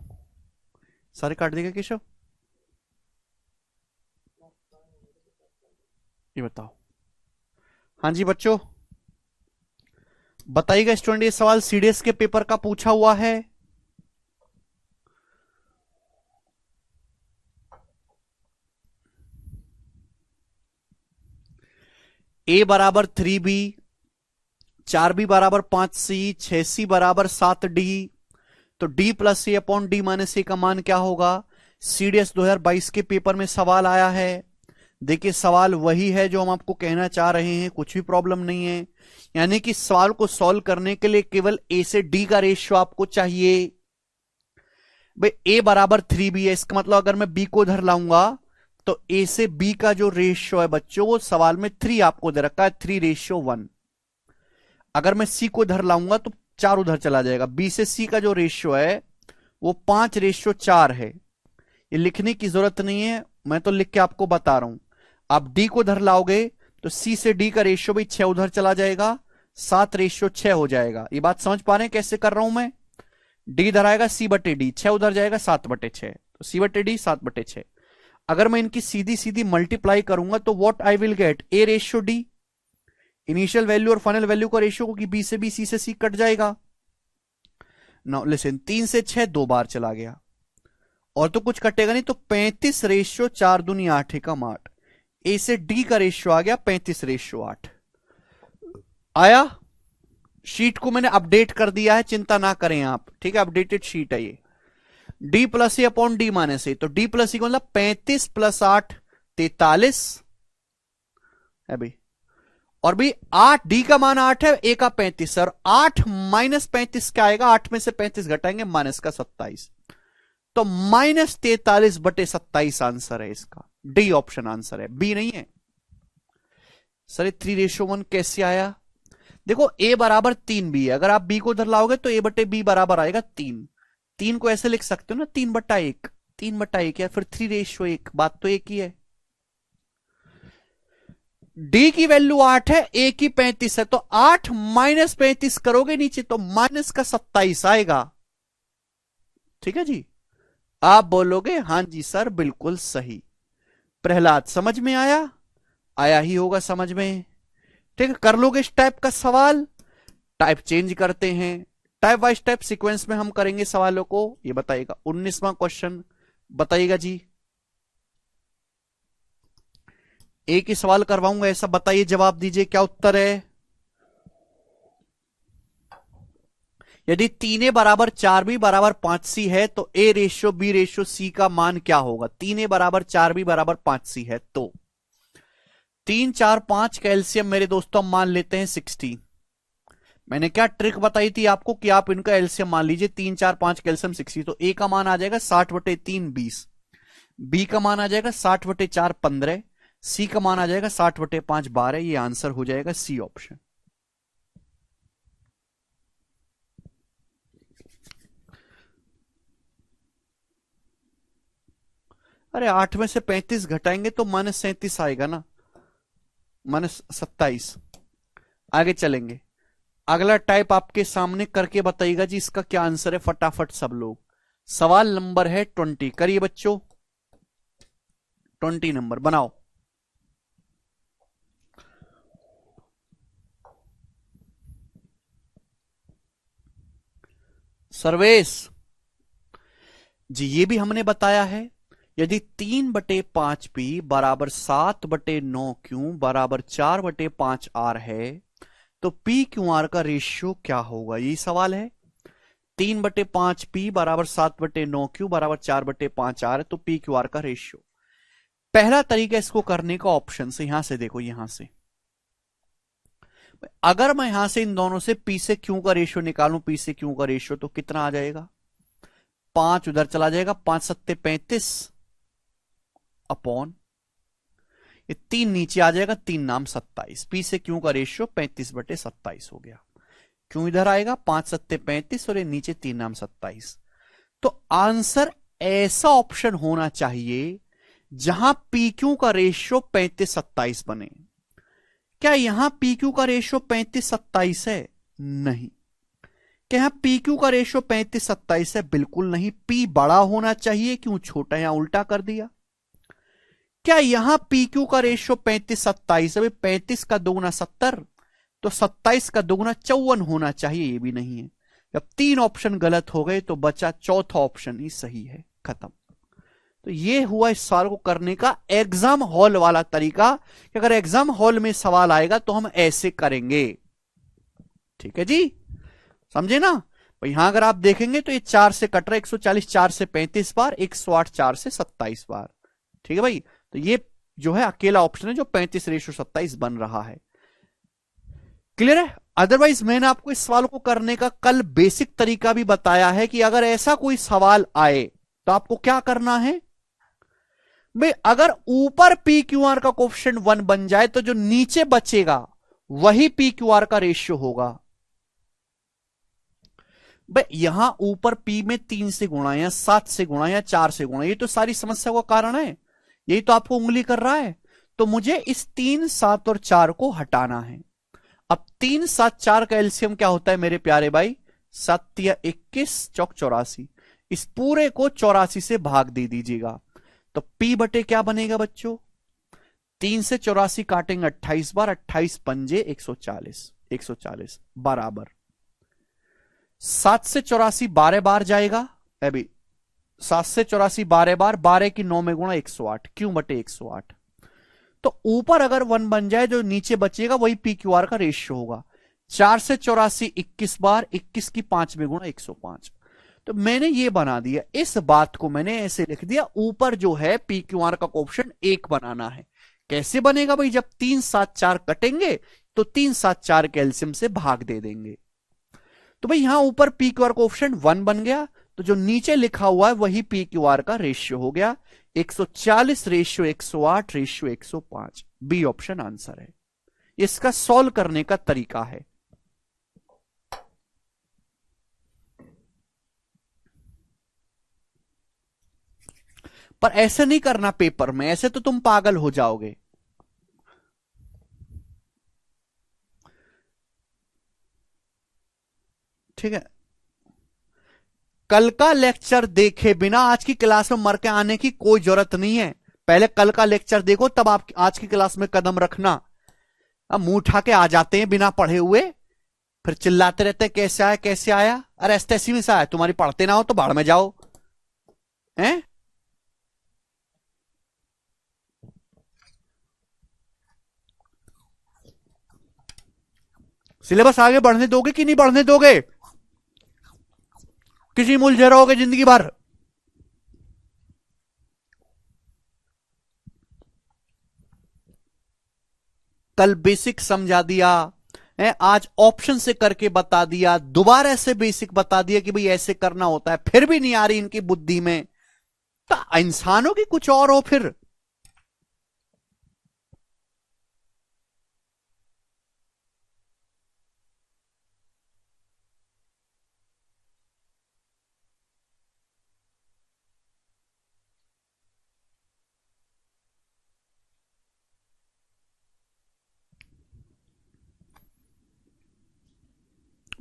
सारे काट देगा केशव? ये बताओ। हाँ जी बच्चों, बताइएगा स्टूडेंट, ये सवाल सीडीएस के पेपर का पूछा हुआ है। ए बराबर 3b, 4b बराबर 5c, 6c बराबर 7d, तो d प्लस ए अपॉन डी माइनस ए का मान क्या होगा? सीडीएस 2022 के पेपर में सवाल आया है। देखिए सवाल वही है जो हम आपको कहना चाह रहे हैं, कुछ भी प्रॉब्लम नहीं है। यानी कि सवाल को सॉल्व करने के लिए केवल ए से डी का रेशियो आपको चाहिए। भाई ए बराबर 3b है, इसका मतलब अगर मैं बी को इधर लाऊंगा तो ए से बी का जो रेशियो है बच्चों, वो सवाल में 3 आपको दे रखा है, 3:1। अगर मैं सी को इधर लाऊंगा तो 4 उधर चला जाएगा। बी से सी का जो रेशियो है वो 5:4 है। ये लिखने की जरूरत नहीं है, मैं तो लिख के आपको बता रहा हूं। आप डी को इधर लाओगे तो सी से डी का रेशियो भी 6 उधर चला जाएगा, 7:6 हो जाएगा। ये बात समझ पा रहे हैं कैसे कर रहा हूं मैं? डी इधर आएगा, C/D, 6 उधर जाएगा, 7/6, तो C/D 7/6। अगर मैं इनकी सीधी सीधी मल्टीप्लाई करूंगा तो what I will get, A/D, initial value और फाइनल वैल्यू का रेशियो, क्योंकि बी से बी, सी से सी कट जाएगा। नाउ लिसन, 3 से 6 2 बार चला गया और तो कुछ कटेगा नहीं, तो 35:4 दूनी 8 एकम 8। ए से डी का रेशियो आ गया 35:8। आया? शीट को मैंने अपडेट कर दिया है, चिंता ना करें आप, ठीक है, अपडेटेड शीट है ये। डी प्लस ए अपॉन डी माइनस ए, तो डी प्लस ए को मतलब 35 प्लस 8 43 है भाई। और भी 8, डी का मान 8 है, ए का 35 है, और 8 माइनस 35 क्या आएगा, 8 में से 35 घटाएंगे माइनस का 27, तो माइनस 43/27 आंसर है इसका। डी ऑप्शन आंसर है, बी नहीं है। सर 3:1 कैसे आया? देखो ए बराबर 3 बी है, अगर आप बी को उधर लाओगे तो ए बटे बी बराबर आएगा 3। 3 को ऐसे लिख सकते हो ना, 3/1, 3/1 या फिर 3:1, बात तो एक ही है। डी की वैल्यू 8 है, ए की 35 है, तो 8 माइनस 35 करोगे नीचे तो माइनस का 27 आएगा। ठीक है जी, आप बोलोगे हां जी सर बिल्कुल सही। प्रहलाद समझ में आया? आया ही होगा समझ में। ठीक है, कर लोगे इस टाइप का सवाल? टाइप चेंज करते हैं, टाइप वाइज टाइप सीक्वेंस में हम करेंगे सवालों को। ये बताइएगा 19वां क्वेश्चन, बताइएगा जी। एक ही सवाल करवाऊंगा ऐसा, बताइए, जवाब दीजिए, क्या उत्तर है? यदि 3a बराबर 4b बराबर 5c है तो a ratio b ratio c का मान क्या होगा? 3a बराबर 4b बराबर 5c है तो 3 4 5 का एलसीएम मेरे दोस्तों हम मान लेते हैं 60। मैंने क्या ट्रिक बताई थी आपको कि आप इनका एलसीएम मान लीजिए, 3 4 5 का एलसीएम 60, तो a का मान आ जाएगा 60/3 20, b का मान आ जाएगा 60/4 15, c का मान आ जाएगा 60/5 12। ये आंसर हो जाएगा सी ऑप्शन। अरे 8 में से 35 घटाएंगे तो -37 आएगा ना, -27। आगे चलेंगे, अगला टाइप आपके सामने करके बताइएगा जी इसका क्या आंसर है फटाफट सब लोग। सवाल नंबर है 20, करिए बच्चों, 20 नंबर बनाओ। सर्वेश जी, ये भी हमने बताया है, यदि 3/5p बराबर 7/9q बराबर 4/5r है तो पी क्यू आर का रेशियो क्या होगा? यही सवाल है। 3/5p बराबर 7/9q बराबर 4/5r है तो पी क्यू आर का रेशियो। पहला तरीका इसको करने का ऑप्शन से, यहां से देखो, यहां से अगर मैं यहां से इन दोनों से पी से क्यू का रेशियो निकालूं, पी से क्यू का रेशियो, तो कितना आ जाएगा? 5 उधर चला जाएगा, 5 7 35 अपॉन ये 3 नीचे आ जाएगा, 3 नाम 27। पी से क्यू का रेशियो 35/27 हो गया। क्यों इधर आएगा? 5 7 35 और ये नीचे 3 नाम 27। तो आंसर ऐसा ऑप्शन होना चाहिए जहां पी क्यू का रेशियो 35/27 बने। क्या यहां पी क्यू का रेशियो 35/27 है? नहीं। क्या यहां पी क्यू का रेशियो 35/27 है? बिल्कुल नहीं। पी बड़ा होना चाहिए, क्यों छोटा, यहां उल्टा कर दिया। क्या यहां पी क्यू का रेशियो 35/27 है? 35 का दोगुना 70, तो 27 का दोगुना 54 होना चाहिए, ये भी नहीं है। जब 3 ऑप्शन गलत हो गए तो बचा चौथा ऑप्शन ही सही है, खत्म। तो ये हुआ इस सवाल को करने का एग्जाम हॉल वाला तरीका, कि अगर एग्जाम हॉल में सवाल आएगा तो हम ऐसे करेंगे। ठीक है जी, समझे ना? तो यहां अगर आप देखेंगे तो ये 4 से कट रहा है, 140 4 से 35 बार, 108 4 से 27 बार। ठीक है भाई, तो ये जो है अकेला ऑप्शन है जो 35/27 बन रहा है। क्लियर है? अदरवाइज मैंने आपको इस सवाल को करने का कल बेसिक तरीका भी बताया है कि अगर ऐसा कोई सवाल आए तो आपको क्या करना है भाई। अगर ऊपर पी क्यू आर का कोफिशिएंट 1 बन जाए तो जो नीचे बचेगा वही पी क्यू आर का रेशियो होगा। भाई यहां ऊपर पी में 3 से गुणा या 7 से गुणा या 4 से गुणा, ये तो सारी समस्या का कारण है, यही तो आपको उंगली कर रहा है। तो मुझे इस 3 7 और 4 को हटाना है। अब 3 7 4 का एलसीएम क्या होता है मेरे प्यारे भाई? 7 या 21 चौक 84। इस पूरे को 84 से भाग दे दीजिएगा, तो P बटे क्या बनेगा बच्चों? 3 से 84 काटेंगे 28 बार, 28 पंजे 140, 140 बराबर 7 से 84 12 बार जाएगा। अभी 7 से 84 12 बार, 12 की 9 में गुणा 108, क्यों बटे 108। तो ऊपर अगर 1 बन जाए जो नीचे बचेगा वही पी क्यू आर का रेशियो होगा। 4 से 84 21 बार, 21 की 5 में गुणा 105। तो मैंने ये बना दिया, इस बात को मैंने ऐसे लिख दिया, ऊपर जो है पी क्यू आर का कोएफिशिएंट 1 बनाना है। कैसे बनेगा भाई, जब 3 7 4 कटेंगे तो 3 7 4 कैल्शियम से भाग दे देंगे। तो भाई यहां ऊपर पी क्यू आर कोएफिशिएंट 1 बन गया, तो जो नीचे लिखा हुआ है वही पी क्यू आर का रेशियो हो गया, 140 ratio 108 ratio 105। B option answer है। इसका सॉल्व करने का तरीका है। पर ऐसे नहीं करना पेपर में, ऐसे तो तुम पागल हो जाओगे। ठीक है, कल का लेक्चर देखे बिना आज की क्लास में मर के आने की कोई जरूरत नहीं है। पहले कल का लेक्चर देखो, तब आप आज की क्लास में कदम रखना। अब मुंह उठा के आ जाते हैं बिना पढ़े हुए, फिर चिल्लाते रहते हैं कैसे आया कैसे आया। अरे ऐसी में से आया, तुम्हारी पढ़ते ना हो तो बाढ़ में जाओ। हैं? सिलेबस आगे बढ़ने दोगे कि नहीं बढ़ने दोगे? किसी में उलझे रहोगे जिंदगी भर। कल बेसिक समझा दिया है, आज ऑप्शन से करके बता दिया, दोबारा से बेसिक बता दिया कि भाई ऐसे करना होता है, फिर भी नहीं आ रही इनकी बुद्धि में। तो इंसानों की कुछ और हो फिर।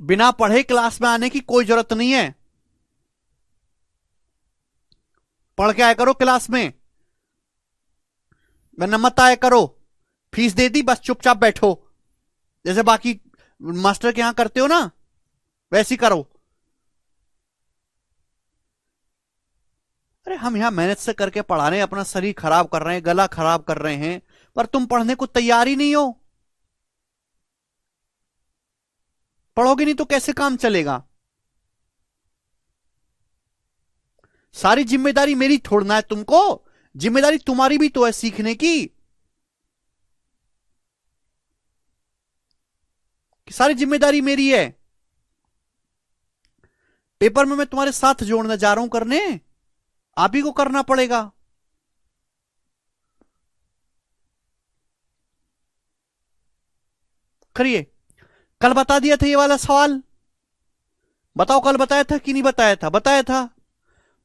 बिना पढ़े क्लास में आने की कोई जरूरत नहीं है। पढ़ के आया करो क्लास में, वरना मत आया करो। फीस दे दी, बस चुपचाप बैठो, जैसे बाकी मास्टर के यहां करते हो ना, वैसी करो। अरे हम यहां मेहनत से करके पढ़ा रहे हैं, अपना शरीर खराब कर रहे हैं, गला खराब कर रहे हैं, पर तुम पढ़ने को तैयार ही नहीं हो। पढ़ोगे नहीं तो कैसे काम चलेगा? सारी जिम्मेदारी मेरी छोड़ना है तुमको, जिम्मेदारी तुम्हारी भी तो है सीखने की। सारी जिम्मेदारी मेरी है। पेपर में मैं तुम्हारे साथ जोड़ने जा रहा हूं करने, आप ही को करना पड़ेगा। करिए। कल बता दिया था ये वाला सवाल, बताओ कल बताया था कि नहीं बताया था? बताया था।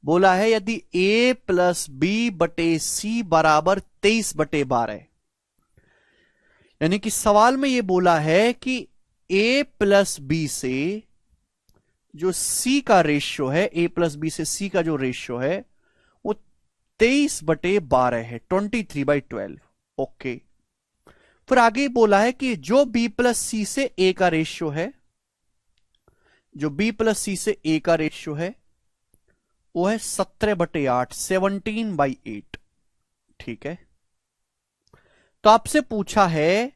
बोला है यदि a प्लस बी बटे सी बराबर 23/12, यानी कि सवाल में ये बोला है कि a प्लस बी से जो c का रेशियो है, a प्लस बी से c का जो रेशियो है वो 23/12 है, 23/12। ओके, फिर आगे बोला है कि जो b प्लस सी से a का रेशियो है, जो b प्लस सी से a का रेशियो है वो है 17/8, 17/8। ठीक है, तो आपसे पूछा है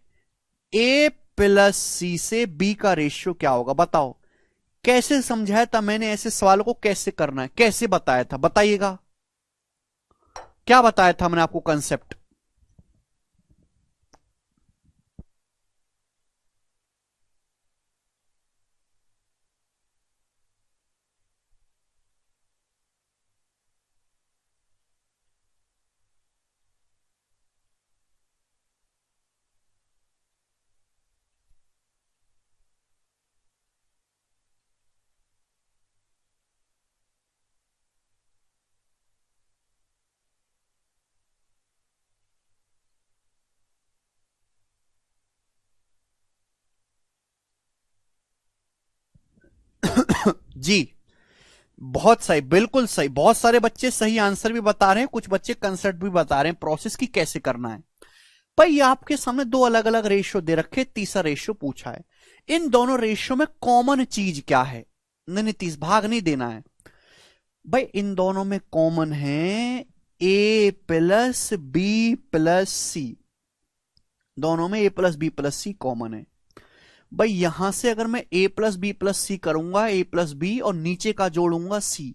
a प्लस सी से b का रेशियो क्या होगा, बताओ। कैसे समझाया था मैंने ऐसे सवालों को, कैसे करना है, कैसे बताया था, बताइएगा। क्या बताया था मैंने आपको कंसेप्ट? जी, बहुत सही, बिल्कुल सही। बहुत सारे बच्चे सही आंसर भी बता रहे हैं, कुछ बच्चे कंसेप्ट भी बता रहे हैं, प्रोसेस की कैसे करना है। पर ये आपके सामने दो अलग अलग रेशियो दे रखे, तीसरा रेशियो पूछा है। इन दोनों रेशियो में कॉमन चीज क्या है? नहीं नहीं, 30 भाग नहीं देना है भाई। इन दोनों में कॉमन है a plus B plus c, दोनों में a plus B plus c common है। भाई यहां से अगर मैं a plus B plus c करूंगा, a प्लस बी और नीचे का जोड़ूंगा c,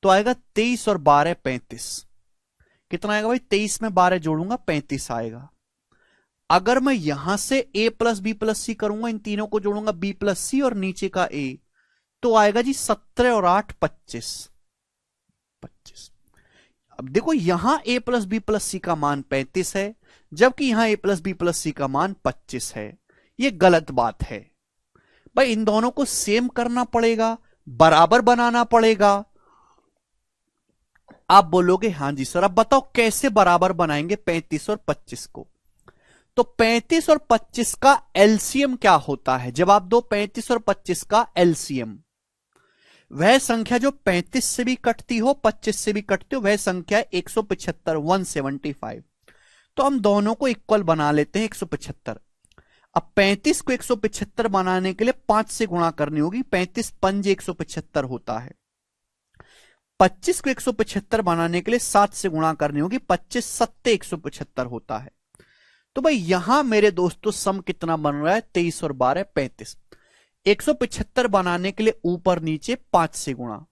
तो आएगा 23 और 12 35। कितना आएगा भाई? 23 में 12 जोड़ूंगा 35 आएगा। अगर मैं यहां से a plus B plus c करूंगा, इन तीनों को जोड़ूंगा b प्लस सी और नीचे का a, तो आएगा जी 17 और 8 25। अब देखो यहां a प्लस बी प्लस सी का मान 35 है, जबकि यहां a प्लस बी प्लस सी का मान 25 है। यह गलत बात है भाई। इन दोनों को सेम करना पड़ेगा, बराबर बनाना पड़ेगा। आप बोलोगे हां जी सर, अब बताओ कैसे बराबर बनाएंगे 35 और 25 को? तो 35 और 25 का एलसीएम क्या होता है? जवाब दो। 35 और 25 का एलसीएम वह संख्या जो 35 से भी कटती हो, 25 से भी कटती हो, वह संख्या 175, 175। तो हम दोनों को इक्वल बना लेते हैं 175। अब 35 को 175 बनाने के लिए 5 से गुणा करनी होगी। 35 पंजे 175 होता है। 25 को 175 बनाने के लिए 7 से गुणा करनी होगी। 25 सत्ते 175 होता है। तो भाई यहां मेरे दोस्तों सम कितना बन रहा है? 23 और 12 35। 175 बनाने के लिए ऊपर नीचे 5 से गुणा,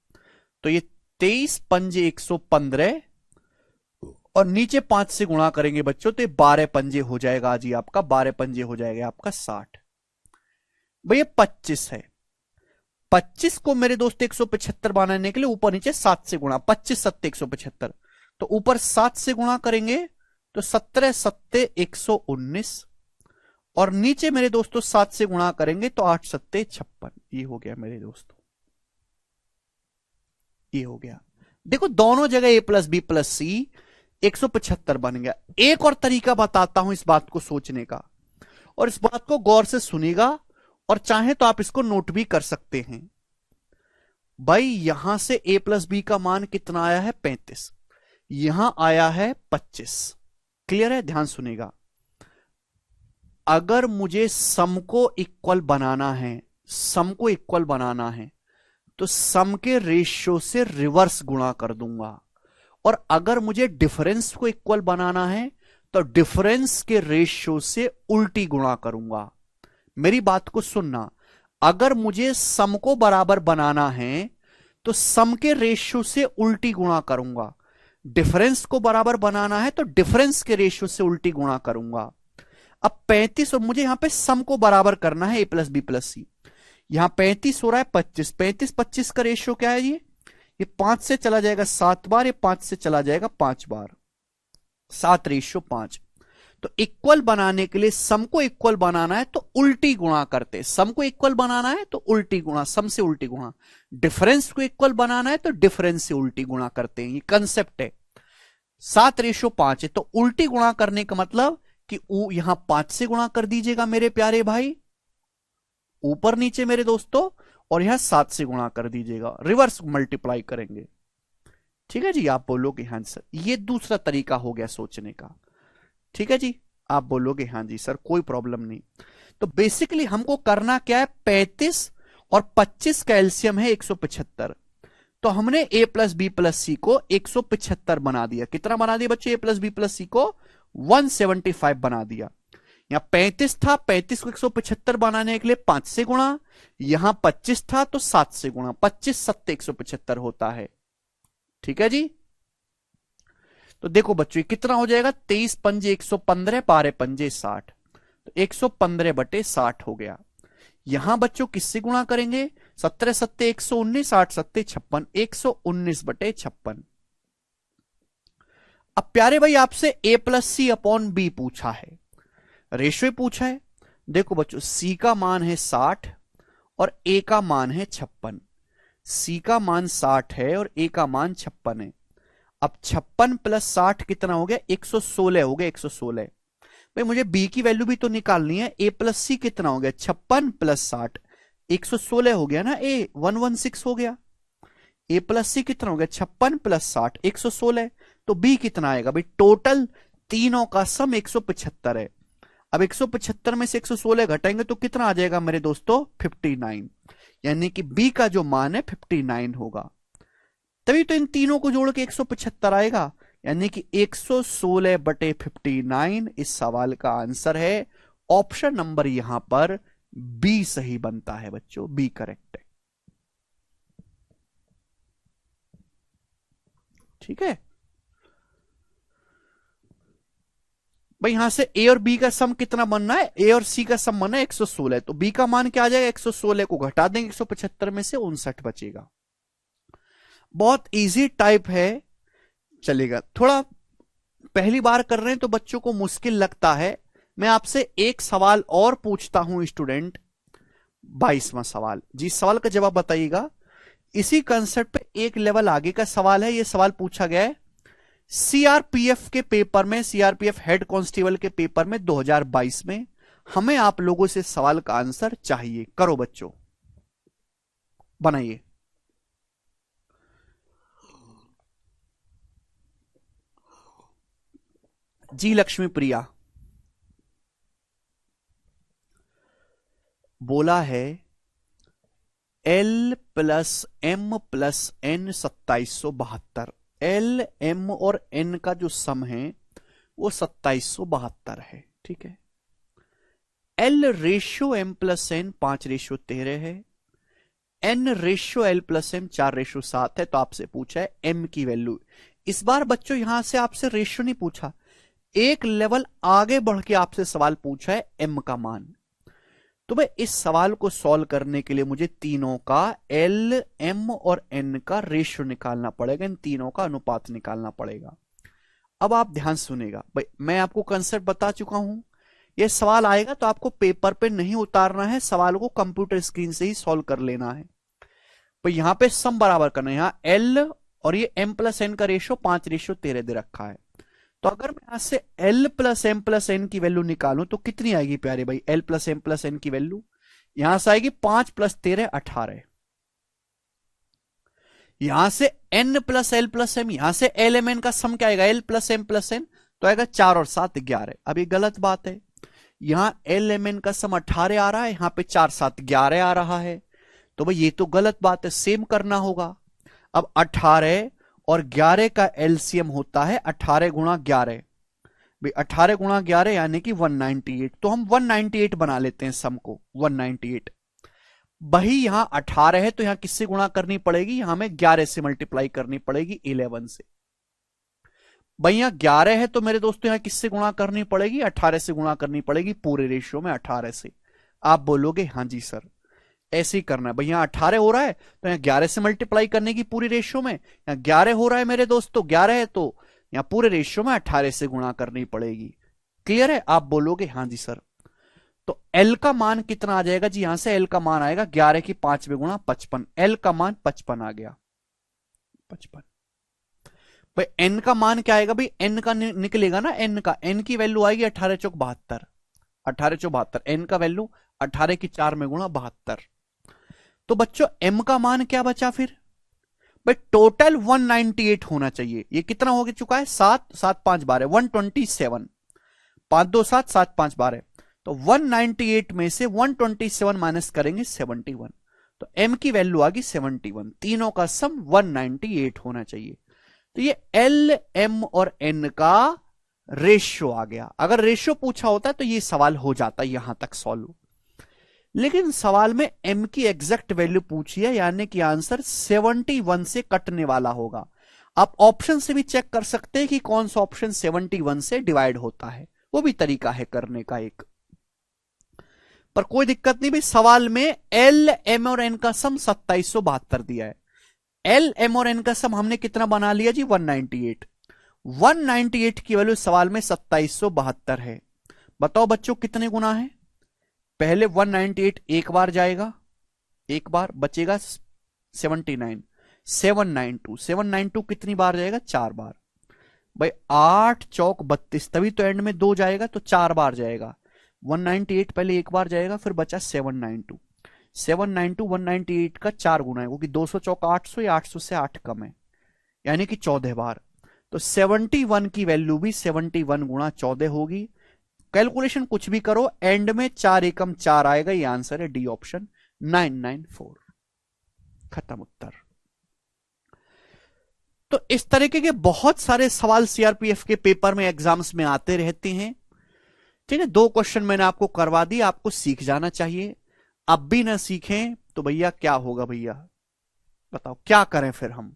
तो ये 23 पंजे 115 और नीचे 5 से गुणा करेंगे बच्चों, तो ये 12 पंजे हो जाएगा जी आपका, 12 पंजे हो जाएगा आपका 60। भैया 25 है। 25 को मेरे दोस्त 175 बनाने के लिए ऊपर नीचे 7 से गुणा, 25 सत्ते 175, तो ऊपर 7 से गुणा करेंगे तो 17 सत्ते 119 और नीचे मेरे दोस्तों 7 से गुणा करेंगे तो 8 सत्ते 56। ये हो गया मेरे दोस्तों, ये हो गया। देखो दोनों जगह a प्लस बी प्लस सी 175 बन गया। एक और तरीका बताता हूं इस बात को सोचने का, और इस बात को गौर से सुनिएगा, और चाहे तो आप इसको नोट भी कर सकते हैं। भाई यहां से a प्लस बी का मान कितना आया है? 35। यहां आया है 25। क्लियर है? ध्यान सुनिएगा। अगर मुझे सम को इक्वल बनाना है, सम को इक्वल बनाना है, तो सम के रेशियो से रिवर्स गुणा कर दूंगा, और अगर मुझे डिफरेंस को इक्वल बनाना है तो डिफरेंस के रेशियो से उल्टी गुणा करूंगा। मेरी बात को सुनना, अगर मुझे सम को बराबर बनाना है तो सम के रेशियो से उल्टी गुणा करूंगा, डिफरेंस को बराबर बनाना है तो डिफरेंस के रेशियो से उल्टी गुणा करूंगा। अब 35 और मुझे यहां पे सम को बराबर करना है a प्लस बी प्लस सी। यहां 35 हो रहा है 25, 35 25 का रेशियो क्या है? ये 5 से चला जाएगा 7 बार, ये 5 से चला जाएगा 5 बार, 7:5। तो इक्वल बनाने के लिए सम को इक्वल बनाना है तो उल्टी गुणा करते, सम को इक्वल बनाना है तो उल्टी गुणा, सम से उल्टी गुणा। डिफरेंस को इक्वल बनाना है तो डिफरेंस से उल्टी गुणा करते हैं। ये कंसेप्ट है। 7:5 है तो उल्टी गुणा करने का मतलब कि यहां 5 से गुणा कर दीजिएगा मेरे प्यारे भाई, ऊपर नीचे मेरे दोस्तों, और यहां 7 से गुणा कर दीजिएगा, रिवर्स मल्टीप्लाई करेंगे। ठीक है जी? आप बोलोगे हां सर, ये दूसरा तरीका हो गया सोचने का। ठीक है जी? आप बोलोगे हां जी सर, कोई प्रॉब्लम नहीं। तो बेसिकली हमको करना क्या है? 35 और 25 का एलसीएम है 175। तो हमने a प्लस बी प्लस सी को 175 बना दिया। कितना बना दिया बच्चों? a प्लस बी प्लस सी को 175 बना दिया। यहां 35 था, 35 को 175 बनाने के लिए 5 से गुणा, यहां 25 था तो 7 से गुणा, 25 सत्ते 175 होता है। ठीक है जी? तो देखो बच्चों कितना हो जाएगा? 23 पंजे 115, 12 पंजे 60, तो 115/60 हो गया। यहां बच्चों किससे गुणा करेंगे? 17 सत्ते 119, 8 सत्ते 56, 119/56। अब प्यारे भाई आपसे a plus c upon b पूछा है, रेशियो पूछा है। देखो बच्चों c का मान है 60 और a का मान है 56। c का मान 60 है और a का मान 56 है। अब 56 प्लस 60 कितना हो गया? 116 हो गया, 116। भाई मुझे b की वैल्यू भी तो निकालनी है। a प्लस सी कितना हो गया? 56 प्लस 60 116 हो गया ना, a 116 हो गया। a प्लस सी कितना हो गया? 56 प्लस 60 116। तो b कितना आएगा भाई? टोटल तीनों का सम 175 है। अब 175 में से 116 घटाएंगे तो कितना आ जाएगा मेरे दोस्तों? 59। यानी कि b का जो मान है 59 होगा। तभी तो इन तीनों को जोड़ के 175 आएगा, यानी कि 116/59 इस सवाल का आंसर है। ऑप्शन नंबर यहां पर बी सही बनता है बच्चों, बी करेक्ट है। ठीक है भाई, यहां से ए और बी का सम कितना बनना है, ए और सी का सम बनना है 116, तो बी का मान क्या आ जाएगा, 116 को घटा देंगे 175 में से 59 बचेगा। बहुत इजी टाइप है, चलेगा। थोड़ा पहली बार कर रहे हैं तो बच्चों को मुश्किल लगता है। मैं आपसे एक सवाल और पूछता हूं स्टूडेंट, 22वां सवाल जी, इस सवाल का जवाब बताइएगा। इसी कंसेप्ट पे एक लेवल आगे का सवाल है, यह सवाल पूछा गया है सीआरपीएफ के पेपर में, सीआरपीएफ हेड कांस्टेबल के पेपर में 2022 में। हमें आप लोगों से सवाल का आंसर चाहिए, करो बच्चों बनाइए। जी लक्ष्मी प्रिया बोला है L plus M plus N 2772। L M और एन का जो सम है वो 2772 है। ठीक है, L ratio M plus N 5:13 है, N ratio L plus M 4:7 है। तो आपसे पूछा है एम की वैल्यू। इस बार बच्चों यहां से आपसे रेशियो नहीं पूछा, एक लेवल आगे बढ़ के आपसे सवाल पूछा है एम का मान। तो भाई इस सवाल को सॉल्व करने के लिए मुझे तीनों का एल एम और एन का रेशियो निकालना पड़ेगा, इन तीनों का अनुपात निकालना पड़ेगा। अब आप ध्यान सुनेगा भाई, मैं आपको कंसेप्ट बता चुका हूं। यह सवाल आएगा तो आपको पेपर पे नहीं उतारना है, सवाल को कंप्यूटर स्क्रीन से ही सॉल्व कर लेना है। भाई यहां पे सम बराबर करना है, यहां एल और ये एम प्लस एन का रेशियो 5:13 दे रखा है। तो अगर मैं यहां से L plus M plus N की वैल्यू निकालूं तो कितनी आएगी प्यारे भाई, L plus M plus N की वैल्यू यहां से आएगी 5 + 13 18। यहां से N plus L plus M, यहां से एल एम एन का सम क्या आएगा, L plus M plus N, तो आएगा 4 और 7 11। अब ये गलत बात है, यहां एल एम एन का सम 18 आ रहा है, यहां पे 4 7 11 आ रहा है। तो भाई ये तो गलत बात है, सेम करना होगा। अब 18 और 11 का एलसीएम होता है 18 गुणा 11, भाई 18 गुणा 11 यानी कि 198। तो हम 198 बना लेते हैं सम को, 198। वही यहां 18 है तो यहां किससे गुणा करनी पड़ेगी, यहां में 11 से मल्टीप्लाई करनी पड़ेगी 11 से। भाई यहां 11 है तो मेरे दोस्तों यहां किससे गुणा करनी पड़ेगी, 18 से गुणा करनी पड़ेगी, पूरे रेशियो में 18 से। आप बोलोगे हाँ जी सर, ऐसे ही करना है। भाई यहां 18 हो रहा है तो यहां 11 से मल्टीप्लाई करने की पूरी रेशियो में, यहां 11 हो रहा है मेरे दोस्तों, 11 है तो यहां पूरे रेशियो में 18 से गुणा करनी पड़ेगी। क्लियर है, आप बोलोगे हाँ जी सर। तो L का मान कितना आ जाएगा जी, यहां से L का मान आएगा 11 की 5वीं गुणा 55। L का मान 55 आ गया, 55। भाई N का मान क्या आएगा, भाई N का निकलेगा ना, N का, N की वैल्यू आएगी 18 चौक 72, 18 चौक 72। N का वैल्यू 18 की 4 में गुणा 72। तो बच्चों M का मान क्या बचा फिर, भाई टोटल 198 होना चाहिए। ये कितना हो चुका है, 7 7 5 12 127, 5 2 7 7 5 12। तो 198 में से 127 माइनस करेंगे 71, तो M की वैल्यू आ गई 71। तीनों का सम 198 होना चाहिए। तो ये L M और N का रेशियो आ गया। अगर रेशियो पूछा होता तो ये सवाल हो जाता यहां तक सॉल्व, लेकिन सवाल में M की एग्जैक्ट वैल्यू पूछी है, यानी कि आंसर 71 से कटने वाला होगा। आप ऑप्शन से भी चेक कर सकते हैं कि कौन सा ऑप्शन 71 से डिवाइड होता है, वो भी तरीका है करने का एक, पर कोई दिक्कत नहीं भाई। सवाल में L M और N का सम 2772 दिया है। L M और N का सम हमने कितना बना लिया जी, 198। 198 की वैल्यू सवाल में 2772 है। बताओ बच्चों कितने गुना है, पहले 198 एक बार जाएगा, एक बार बचेगा 79, 792, 792 कितनी बार जाएगा, 4 बार। भाई 8 चौक 32, तभी तो एंड में 2 जाएगा तो 4 बार जाएगा। 198 पहले एक बार जाएगा, फिर बचा 792, 792 198 का 4 गुना है, क्योंकि 200 चौक 800, या 800 से 8 कम है, यानी कि 14 बार। तो 71 की वैल्यू भी 71 गुणा 14 होगी। कैलकुलेशन कुछ भी करो, एंड में 4 एकम 4 आएगा, ये आंसर है डी ऑप्शन 994। खत्म उत्तर। तो इस तरीके के बहुत सारे सवाल सीआरपीएफ के पेपर में एग्जाम्स में आते रहते हैं। ठीक है, 2 क्वेश्चन मैंने आपको करवा दिए, आपको सीख जाना चाहिए। अब भी ना सीखें तो भैया क्या होगा भैया, बताओ क्या करें फिर हम।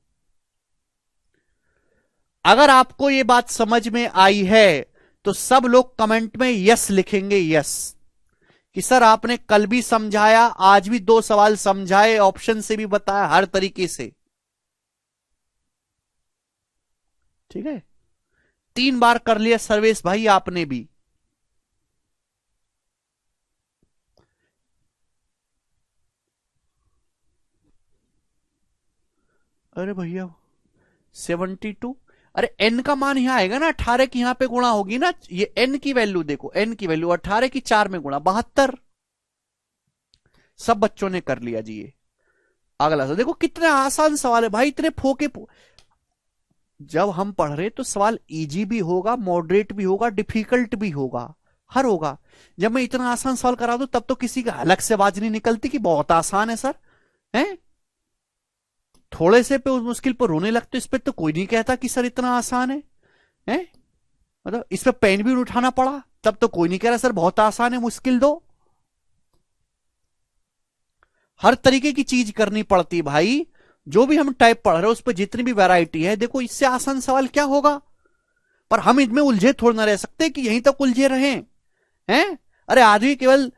अगर आपको ये बात समझ में आई है तो सब लोग कमेंट में यस लिखेंगे, यस, कि सर आपने कल भी समझाया, आज भी 2 सवाल समझाए, ऑप्शन से भी बताया, हर तरीके से। ठीक है, 3 बार कर लिया सर्वेश भाई आपने भी। अरे भैया 72, अरे एन का मान यहां आएगा ना, 18 की यहां पे गुणा होगी ना, ये एन की वैल्यू देखो, एन की वैल्यू 18 की 4 में गुणा 72। सब बच्चों ने कर लिया जी। ये अगला सवाल देखो, कितने आसान सवाल है भाई, इतने फोके जब हम पढ़ रहे तो सवाल इजी भी होगा, मॉडरेट भी होगा, डिफिकल्ट भी होगा, हर होगा। जब मैं इतना आसान सवाल करा दूं तब तो किसी का अलग से आवाज नहीं निकलती कि बहुत आसान है सर, हैं? थोड़े से पे उस मुश्किल पर रोने लगते, इस पे तो कोई नहीं कहता कि सर इतना आसान है? मतलब इस पे पेन भी उठाना पड़ा तब तो कोई नहीं कह रहा सर बहुत आसान है, मुश्किल दो। हर तरीके की चीज करनी पड़ती है भाई। जो भी हम टाइप पढ़ रहे हैं उस पर जितनी भी वैरायटी है, देखो इससे आसान सवाल क्या होगा। पर हम इनमें उलझे थोड़ा ना रह सकते कि यहीं तक उलझे रहे हैं। अरे आदमी केवल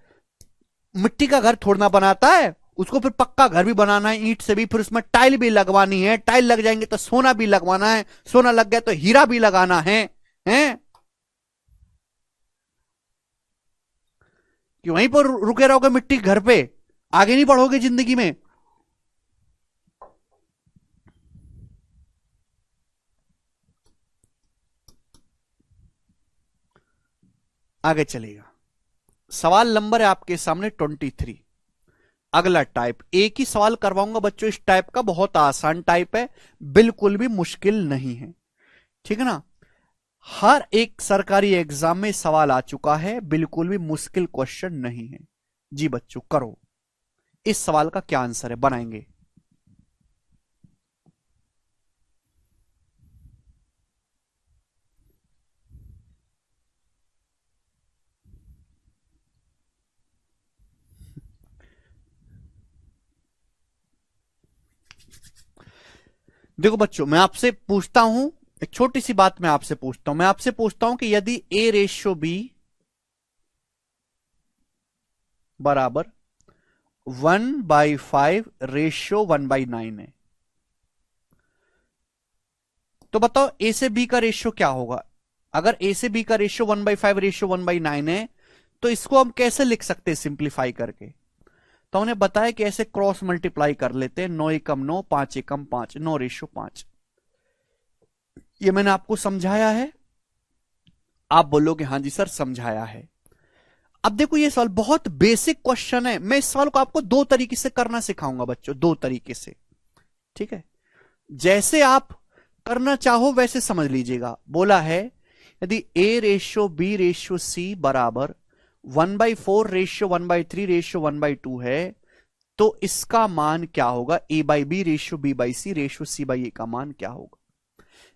मिट्टी का घर थोड़ा ना बनाता है, उसको फिर पक्का घर भी बनाना है ईंट से भी, फिर उसमें टाइल भी लगवानी है, टाइल लग जाएंगे तो सोना भी लगवाना है, सोना लग गया तो हीरा भी लगाना है? कि वहीं पर रुके रहोगे मिट्टी के घर पे, आगे नहीं बढ़ोगे जिंदगी में। आगे चलेगा, सवाल नंबर है आपके सामने 23। अगला टाइप, एक ही सवाल करवाऊंगा बच्चों इस टाइप का, बहुत आसान टाइप है, बिल्कुल भी मुश्किल नहीं है, ठीक है ना। हर एक सरकारी एग्जाम में सवाल आ चुका है, बिल्कुल भी मुश्किल क्वेश्चन नहीं है। जी बच्चों करो, इस सवाल का क्या आंसर है, बनाएंगे। देखो बच्चों मैं आपसे पूछता हूं, एक छोटी सी बात मैं आपसे पूछता हूं, मैं आपसे पूछता हूं कि यदि ए रेशियो बी बराबर 1/5 रेशियो 1/9 है, तो बताओ ए से बी का रेशियो क्या होगा। अगर ए से बी का रेशियो 1/5 रेशियो 1/9 है तो इसको हम कैसे लिख सकते हैं सिंप्लीफाई करके। तो उन्हें बताया कि ऐसे क्रॉस मल्टीप्लाई कर लेते हैं, 9 एकम 9, 5 एकम 5, 9/5। ये मैंने आपको समझाया है, आप बोलोगे हाँ जी सर समझाया है। अब देखो ये सवाल बहुत बेसिक क्वेश्चन है, मैं इस सवाल को आपको 2 तरीके से करना सिखाऊंगा बच्चों, 2 तरीके से, ठीक है। जैसे आप करना चाहो वैसे समझ लीजिएगा। बोला है यदि A ratio B ratio C बराबर 1/4 रेशियो 1/3 रेशियो 1/2 है तो इसका मान क्या होगा, A by B ratio B by C ratio C by A का मान क्या होगा।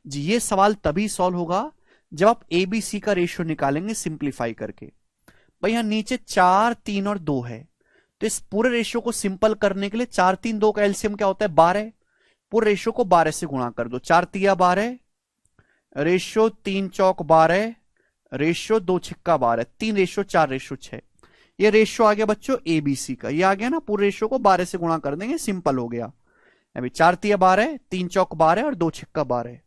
जी ये सवाल तभी सॉल्व होगा जब आप ए बी सी का रेशियो निकालेंगे सिंप्लीफाई करके। भाई यहां नीचे 4 3 और 2 है, तो इस पूरे रेशियो को सिंपल करने के लिए 4 3 2 का एलसीएम क्या होता है 12, पूरे रेशियो को 12 से गुणा कर दो, 4 तिया 12 रेशियो 3 चौक 12 रेशियो 2 छिक्का 12, 3 रेशियो 4 रेशियो 6। ये रेशियो आ गया बच्चों एबीसी का, ये आ गया ना, पूरे रेशियो को 12 से गुणा कर देंगे, सिंपल हो गया। अभी 4 तिया 12, 3 चौक 12 और 2 छिक्का 12।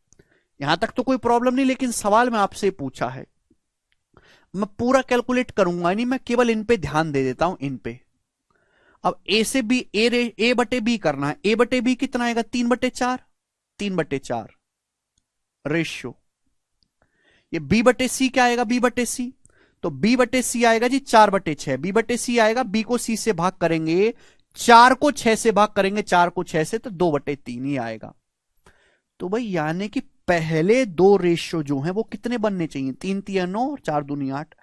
यहां तक तो कोई प्रॉब्लम नहीं, लेकिन सवाल में आपसे पूछा है, मैं पूरा कैलकुलेट करूंगा नहीं, मैं केवल इन पे ध्यान दे देता हूं, इन पे। अब ए से बी ए बटे बी करना है, ए बटे बी कितना आएगा 3/4, 3/4 रेशियो। ये बी बटे सी क्या आएगा, बी बटे सी, तो बी बटे सी आएगा जी 4/6, बी बटे सी आएगा, बी को सी से भाग करेंगे, 4 को 6 से भाग करेंगे, 4 को 6 से, तो 2/3 ही आएगा। तो भाई यानी कि पहले 2 रेशियो जो हैं वो कितने बनने चाहिए, 3 तिया 9 और 4 दूनी 8,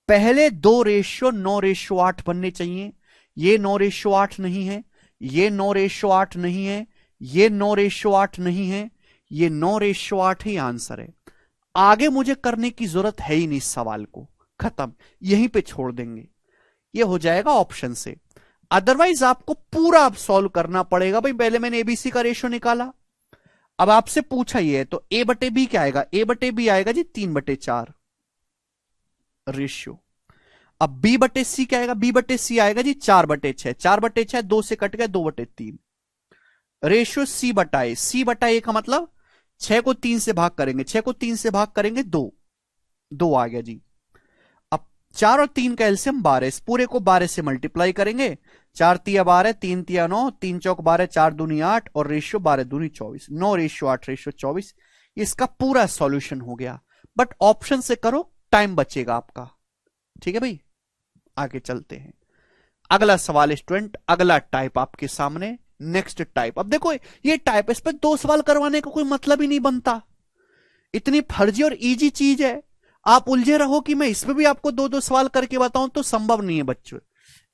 पहले 2 रेशियो 9/8 बनने चाहिए। ये 9/8 नहीं है, ये 9/8 नहीं है, ये 9/8 नहीं है, ये 9/8 ही आंसर है। आगे मुझे करने की जरूरत है ही नहीं, इस सवाल को खत्म, यहीं पे छोड़ देंगे, ये हो जाएगा ऑप्शन से। अदरवाइज आपको पूरा अब सॉल्व करना पड़ेगा। भाई पहले मैंने एबीसी का रेशियो निकाला, अब आपसे पूछा ये है, तो ए बटे बी क्या आएगा? ए बटे बी आएगा जी 3/4 रेशियो। अब बी बटे सी क्या आएगा? बी बटे सी आएगा जी 4/6। 4/6 2 से कट गया 2/3 रेशियो सी बटा ए। सी बटा ए का मतलब 6 को 3 से भाग करेंगे, 6 को 3 से भाग करेंगे 2, 2 आ गया जी। अब 4 और 3 का एलसीएम 12, इस पूरे को 12 से मल्टीप्लाई करेंगे। 4 तिया 12, 3 तिया 9, 3 चौक 12, 4 दूनी 8 और रेशियो 12 दूनी 24, 9 रेशियो 8 रेशियो 24। इसका पूरा सॉल्यूशन हो गया। बट ऑप्शन से करो, टाइम बचेगा आपका। ठीक है भाई, आगे चलते हैं। अगला सवाल स्टूडेंट, अगला टाइप आपके सामने, नेक्स्ट टाइप। अब देखो ये टाइप, इस पर 2 सवाल करवाने का कोई मतलब ही नहीं बनता। इतनी फर्जी और इजी चीज है, आप उलझे रहो कि मैं इसमें भी आपको 2-2 सवाल करके बताऊं, तो संभव नहीं है बच्चों।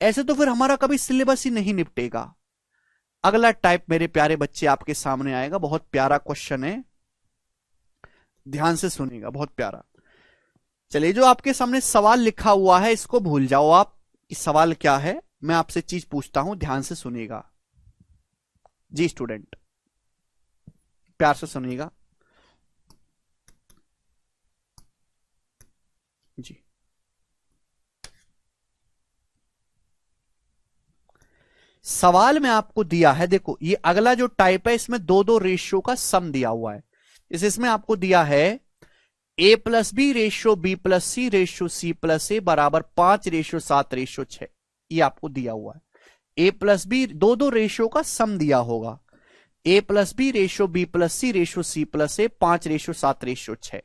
ऐसे तो फिर हमारा कभी सिलेबस ही नहीं निपटेगा। अगला टाइप मेरे प्यारे बच्चे आपके सामने आएगा, बहुत प्यारा क्वेश्चन है, ध्यान से सुनिएगा, बहुत प्यारा। चलिए, जो आपके सामने सवाल लिखा हुआ है इसको भूल जाओ आप। इस सवाल क्या है, मैं आपसे चीज पूछता हूं, ध्यान से सुनिएगा जी स्टूडेंट, प्यार से सुनिएगा जी। सवाल में आपको दिया है, देखो ये अगला जो टाइप है इसमें 2-2 रेशियो का सम दिया हुआ है। इसमें आपको दिया है a plus B ratio B plus C ratio C plus A बराबर 5 रेशियो 7 रेशियो 6, ये आपको दिया हुआ है। a प्लस बी 2-2 रेशियो का सम दिया होगा, a plus B ratio B plus C ratio C plus a 5 ratio 7 ratio 6।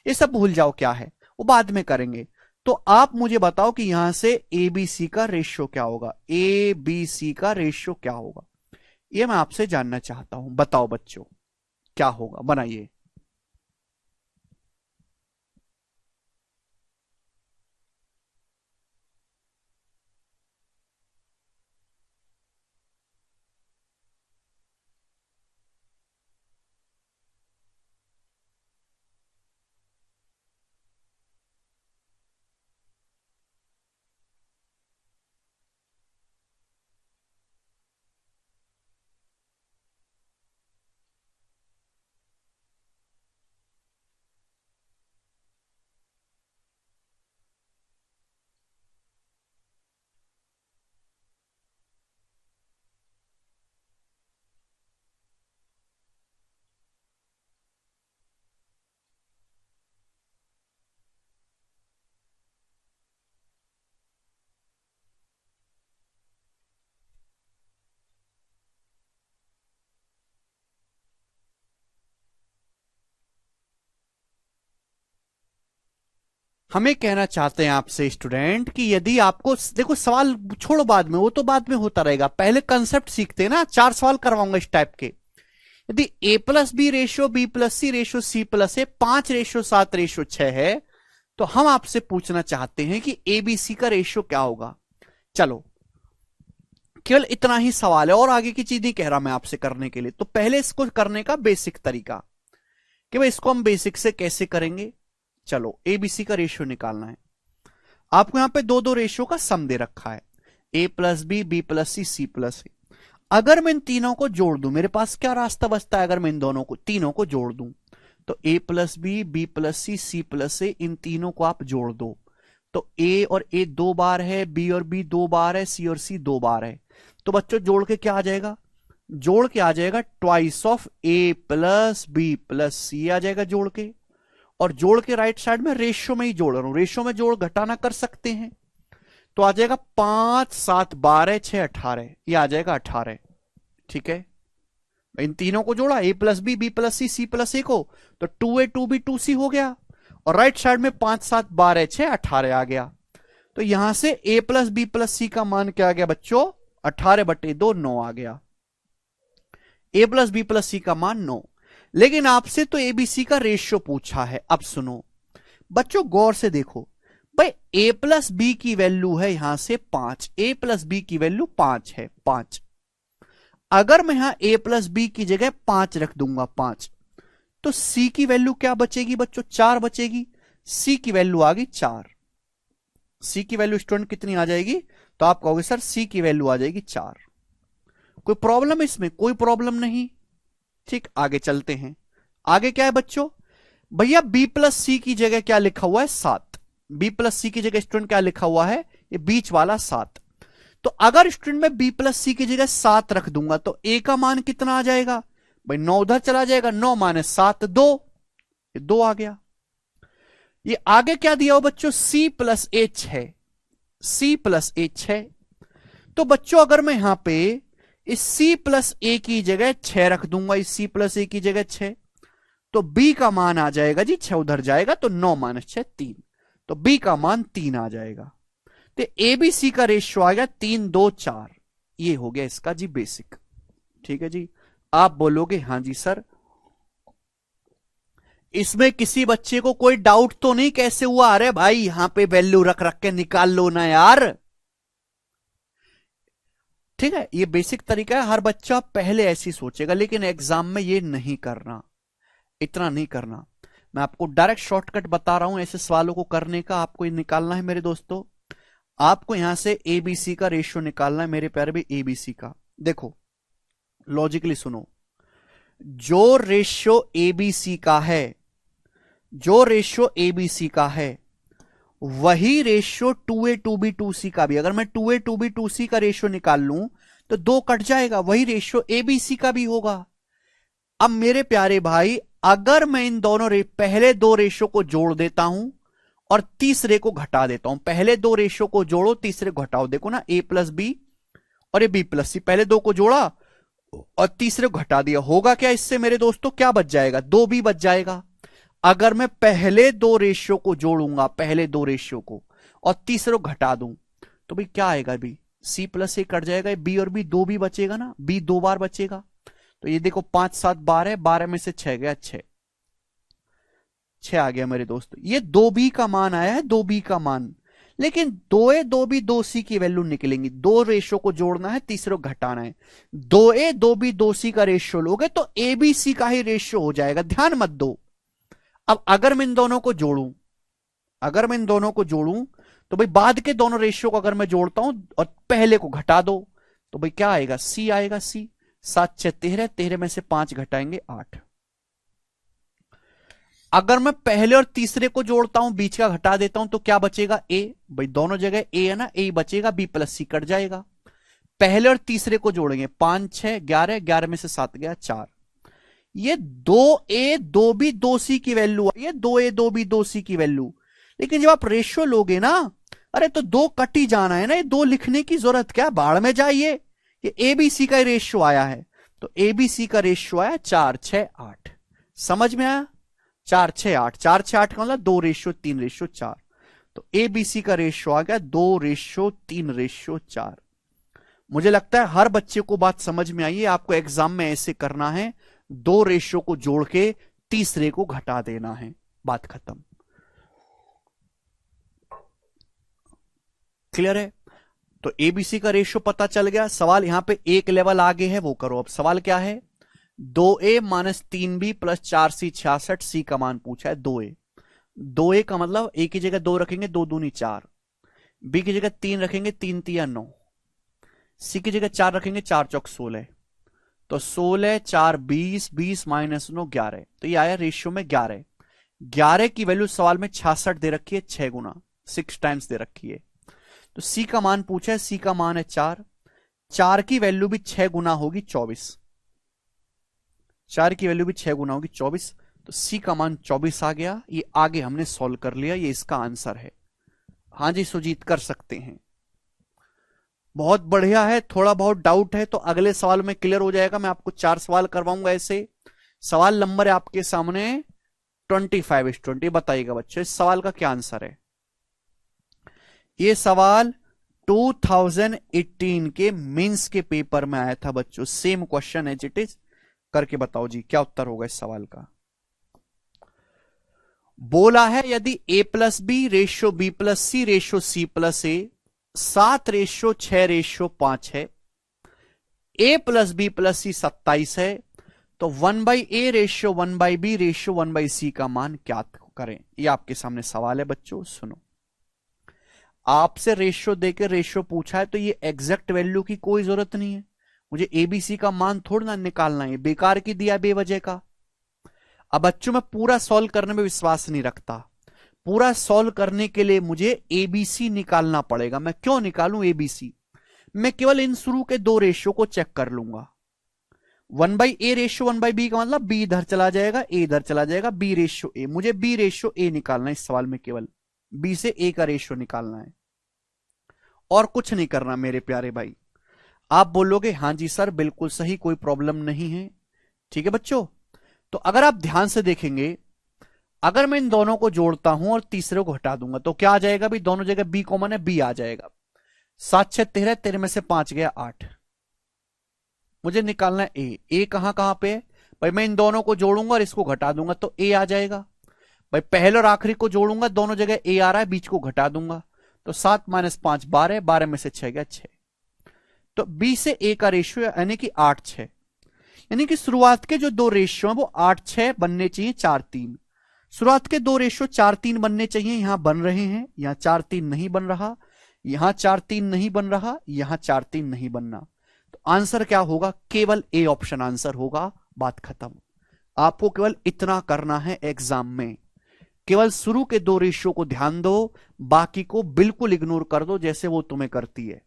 ये सब भूल जाओ क्या है, वो बाद में करेंगे। तो आप मुझे बताओ कि यहां से ए बी सी का रेशियो क्या होगा, ए बी सी का रेशियो क्या होगा, ये मैं आपसे जानना चाहता हूं। बताओ बच्चों क्या होगा, बनाइए। हमें कहना चाहते हैं आपसे स्टूडेंट कि यदि आपको, देखो सवाल छोड़ो बाद में, वो तो बाद में होता रहेगा, पहले कंसेप्ट सीखते हैं ना। 4 सवाल करवाऊंगा इस टाइप के। यदि a plus B ratio B plus C ratio C plus a 5 ratio 7 ratio 6 है, तो हम आपसे पूछना चाहते हैं कि ए बी सी का रेशियो क्या होगा। चलो केवल इतना ही सवाल है, और आगे की चीज नहीं कह रहा मैं आपसे करने के लिए। तो पहले इसको करने का बेसिक तरीका कि भाई इसको हम बेसिक से कैसे करेंगे। चलो एबीसी का रेशियो निकालना है। आपको यहां पे 2-2 रेशियो का सम दे रखा है, ए प्लस बी बी प्लस सी सी प्लस ए। अगर मैं इन तीनों को जोड़ दूं, मेरे पास क्या रास्ता बचता है, अगर मैं इन दोनों को तीनों को जोड़ दूं, तो ए प्लस बी बी प्लस सी सी प्लस ए, इन तीनों को आप जोड़ दो तो ए और ए 2 बार है, बी और बी 2 बार है, सी और सी 2 बार है। तो बच्चों जोड़ के क्या आ जाएगा, जोड़ के आ जाएगा twice of A plus B plus C आ जाएगा जोड़ के। और जोड़ के राइट साइड में रेशियो में ही जोड़ रहा हूं, रेशियो में जोड़ घटाना कर सकते हैं, तो आ जाएगा 5 7 12 6 18, ये आ जाएगा 18। ठीक है, इन तीनों को जोड़ा, ए प्लस बी बी प्लस सी सी प्लस ए को, तो 2a 2b 2c हो गया। और राइट साइड में 5 7 12 6 18 आ गया। तो यहां से a प्लस बी प्लस सी का मान क्या आ गया बच्चों, 18/2 9 आ गया। a प्लस बी प्लस सी का मान 9। लेकिन आपसे तो एबीसी का रेशियो पूछा है। अब सुनो बच्चों, गौर से देखो भाई, a प्लस बी की वैल्यू है यहां से 5, a प्लस बी की वैल्यू 5 है, 5। अगर मैं यहां a प्लस बी की जगह 5 रख दूंगा, 5, तो c की वैल्यू क्या बचेगी बच्चों, 4 बचेगी। c की वैल्यू आ गई 4। सी की वैल्यू स्टूडेंट कितनी आ जाएगी? तो आप कहोगे सर सी की वैल्यू आ जाएगी 4। कोई प्रॉब्लम इसमें? कोई प्रॉब्लम नहीं। ठीक, आगे चलते हैं। आगे क्या है बच्चों? भैया बी प्लस सी की जगह क्या लिखा हुआ है? 7। बी प्लस सी की जगह स्टूडेंट क्या लिखा हुआ है? ये बीच वाला 7। तो अगर स्टूडेंट मैं बी प्लस सी की जगह 7 रख दूंगा तो ए का मान कितना आ जाएगा? भाई 9 उधर चला जाएगा, 9 माइनस 7 2, ये 2 आ गया। ये आगे क्या दिया हो बच्चों? सी प्लस ए 6। सी प्लस ए 6। तो बच्चों अगर मैं यहां पे इस सी प्लस ए की जगह 6 रख दूंगा, इस सी प्लस ए की जगह 6, तो बी का मान आ जाएगा जी, 6 उधर जाएगा तो 9 माइनस 6 3, तो बी का मान 3 आ जाएगा। तो ए बी सी का रेशियो आ गया 3 2 4। ये हो गया इसका जी बेसिक। ठीक है जी, आप बोलोगे हां जी सर। इसमें किसी बच्चे को कोई डाउट तो नहीं कैसे हुआ? अरे भाई यहां पे वैल्यू रख रख के निकाल लो ना यार। ठीक है, ये बेसिक तरीका है। हर बच्चा पहले ऐसी सोचेगा, लेकिन एग्जाम में ये नहीं करना, इतना नहीं करना। मैं आपको डायरेक्ट शॉर्टकट बता रहा हूं ऐसे सवालों को करने का। आपको ये निकालना है मेरे दोस्तों, आपको यहां से एबीसी का रेशियो निकालना है मेरे प्यारे भी। एबीसी का देखो, लॉजिकली सुनो, जो रेशियो एबीसी का है, जो रेशियो एबीसी का है वही रेशियो 2a 2b 2c का भी। अगर मैं 2a 2b 2c का रेशियो निकाल लूं तो 2 कट जाएगा, वही रेशियो एबीसी का भी होगा। अब मेरे प्यारे भाई, अगर मैं इन दोनों पहले दो रेशियो को जोड़ देता हूं और तीसरे को घटा देता हूं, पहले दो रेशियो को जोड़ो तीसरे को घटाओ, देखो ना a प्लस बी और ये b प्लस सी, पहले दो को जोड़ा और तीसरे को घटा दिया, होगा क्या इससे मेरे दोस्तों? क्या बच जाएगा? 2b बच जाएगा। अगर मैं पहले दो रेशियो को जोड़ूंगा, पहले दो रेशियो को, और तीसरे को घटा दूं, तो भाई क्या आएगा? बी सी प्लस ए कट जाएगा, बी और बी 2b बचेगा ना, बी 2 बार बचेगा। तो ये देखो 5 7 12, 12 में से 6 गया, 6 आ गया मेरे दोस्त। ये 2b का मान आया है, 2b का मान। लेकिन 2a 2b 2c की वैल्यू निकलेंगी। दो रेशियो को जोड़ना है, तीसरे को घटाना है। 2a 2b 2c का रेशियो लोगे तो abc का ही रेशियो हो जाएगा, ध्यान मत दो। अब अगर मैं इन दोनों को जोड़ूं, अगर मैं इन दोनों को जोड़ूं तो भाई बाद के दोनों रेशियो को अगर मैं जोड़ता हूं और पहले को घटा दो तो भाई क्या आएगा? सी आएगा। सी 7 6 13, 13 में से 5 घटाएंगे 8। अगर मैं पहले और तीसरे को जोड़ता हूं, बीच का घटा देता हूं, तो क्या बचेगा? ए। भाई दोनों जगह ए है ना, ए बचेगा, बी प्लस सी कट जाएगा। पहले और तीसरे को जोड़ेंगे, 5 6 11, 11 में से 7 गया 4। ये 2a 2b 2c की वैल्यू आई है, 2a 2b 2c की वैल्यू। लेकिन जब आप रेशियो लोगे ना, अरे तो 2 कट ही जाना है ना, ये 2 लिखने की जरूरत क्या? बाढ़ में जाइए, ये एबीसी का रेशियो आया है। तो एबीसी का रेशियो आया 4 6 8। समझ में आया? 4 6 8, 4 6 8 का मतलब 2 रेशियो 3 रेशियो 4। तो एबीसी का रेशियो आ गया 2 रेशियो 3 रेशियो 4। मुझे लगता है हर बच्चे को बात समझ में आई है। आपको एग्जाम में ऐसे करना है, दो रेशियो को जोड़ के तीसरे को घटा देना है, बात खत्म। क्लियर है? तो एबीसी का रेशियो पता चल गया। सवाल यहां पे एक लेवल आगे है, वो करो। अब सवाल क्या है? 2a minus 3b plus 4c 66, सी का मान पूछा है 2a। 2a का मतलब ए की जगह 2 रखेंगे, 2 दूनी 4, बी की जगह 3 रखेंगे, 3 तिया 9, सी की जगह 4 रखेंगे, 4 चौक 16, तो 16 4 20, 20 माइनस 9 11। तो ये आया रेशियो में 11। 11 की वैल्यू सवाल में 66 दे रखी है, 6 गुना 6 टाइम्स दे रखी है। तो सी का मान पूछा है, सी का मान है 4। 4 की वैल्यू भी 6 गुना होगी 24, 4 की वैल्यू भी 6 गुना होगी 24। तो सी का मान 24 आ गया। ये आगे हमने सॉल्व कर लिया, ये इसका आंसर है। हाँ जी सुजीत, कर सकते हैं। बहुत बढ़िया है। थोड़ा बहुत डाउट है तो अगले सवाल में क्लियर हो जाएगा। मैं आपको 4 सवाल करवाऊंगा ऐसे। सवाल नंबर है आपके सामने 25/20। बताइएगा बच्चों इस सवाल का क्या आंसर है। ये सवाल 2018 के मेंस के पेपर में आया था बच्चों। Same question as it is. करके बताओ जी क्या उत्तर होगा इस सवाल का। बोला है यदि a plus B ratio B plus C ratio C plus a 7 ratio 6 ratio 5 है, a plus B plus c 27 है, तो 1/a ratio 1/b ratio 1/c का मान क्या करें। ये आपके सामने सवाल है बच्चों, सुनो। आपसे रेशियो देके रेशियो पूछा है तो ये एग्जैक्ट वैल्यू की कोई जरूरत नहीं है, मुझे एबीसी का मान थोड़ा ना निकालना है, बेकार की दिया बेवजह का। अब बच्चों मैं पूरा सॉल्व करने में विश्वास नहीं रखता, पूरा सॉल्व करने के लिए मुझे एबीसी निकालना पड़ेगा। मैं क्यों निकालूं एबीसी? मैं केवल इन शुरू के दो रेशियो को चेक कर लूंगा। 1/a रेशियो 1/b का मतलब b इधर चला जाएगा, a इधर चला जाएगा, b रेशियो a। मुझे b रेशियो a निकालना है इस सवाल में, केवल b से a का रेशियो निकालना है और कुछ नहीं करना मेरे प्यारे भाई। आप बोलोगे हां जी सर बिल्कुल सही, कोई प्रॉब्लम नहीं है। ठीक है बच्चों, तो अगर आप ध्यान से देखेंगे, अगर मैं इन दोनों को जोड़ता हूं और तीसरे को हटा दूंगा तो क्या आ जाएगा भाई? दोनों जगह b कॉमन है, b आ जाएगा। 7 6 13, 13 में से 5 गया 8। मुझे निकालना है a कहां कहां पे है भाई? मैं इन दोनों को जोड़ूंगा और इसको घटा दूंगा तो a आ जाएगा भाई। पहले और आखिरी को जोड़ूंगा, दोनों जगह a आ रहा है, बीच को घटा दूंगा तो 7 - 5 12, 12 में से 6 गया 6। तो b से a का रेशियो यानी कि 8 6, यानी कि शुरुआत के जो दो रेशियो हैं वो 8 6 बनने चाहिए, 4 3। शुरुआत के दो रेशियो 4 3 बनने चाहिए, यहां बन रहे हैं। यहां 4 3 नहीं बन रहा, यहां 4 3 नहीं बन रहा, यहां 4 3 नहीं बनना। तो आंसर क्या होगा? केवल ए ऑप्शन आंसर होगा, बात खत्म। आपको केवल इतना करना है एग्जाम में, केवल शुरू के दो रेशियो को ध्यान दो, बाकी को बिल्कुल इग्नोर कर दो जैसे वो तुम्हें करती है।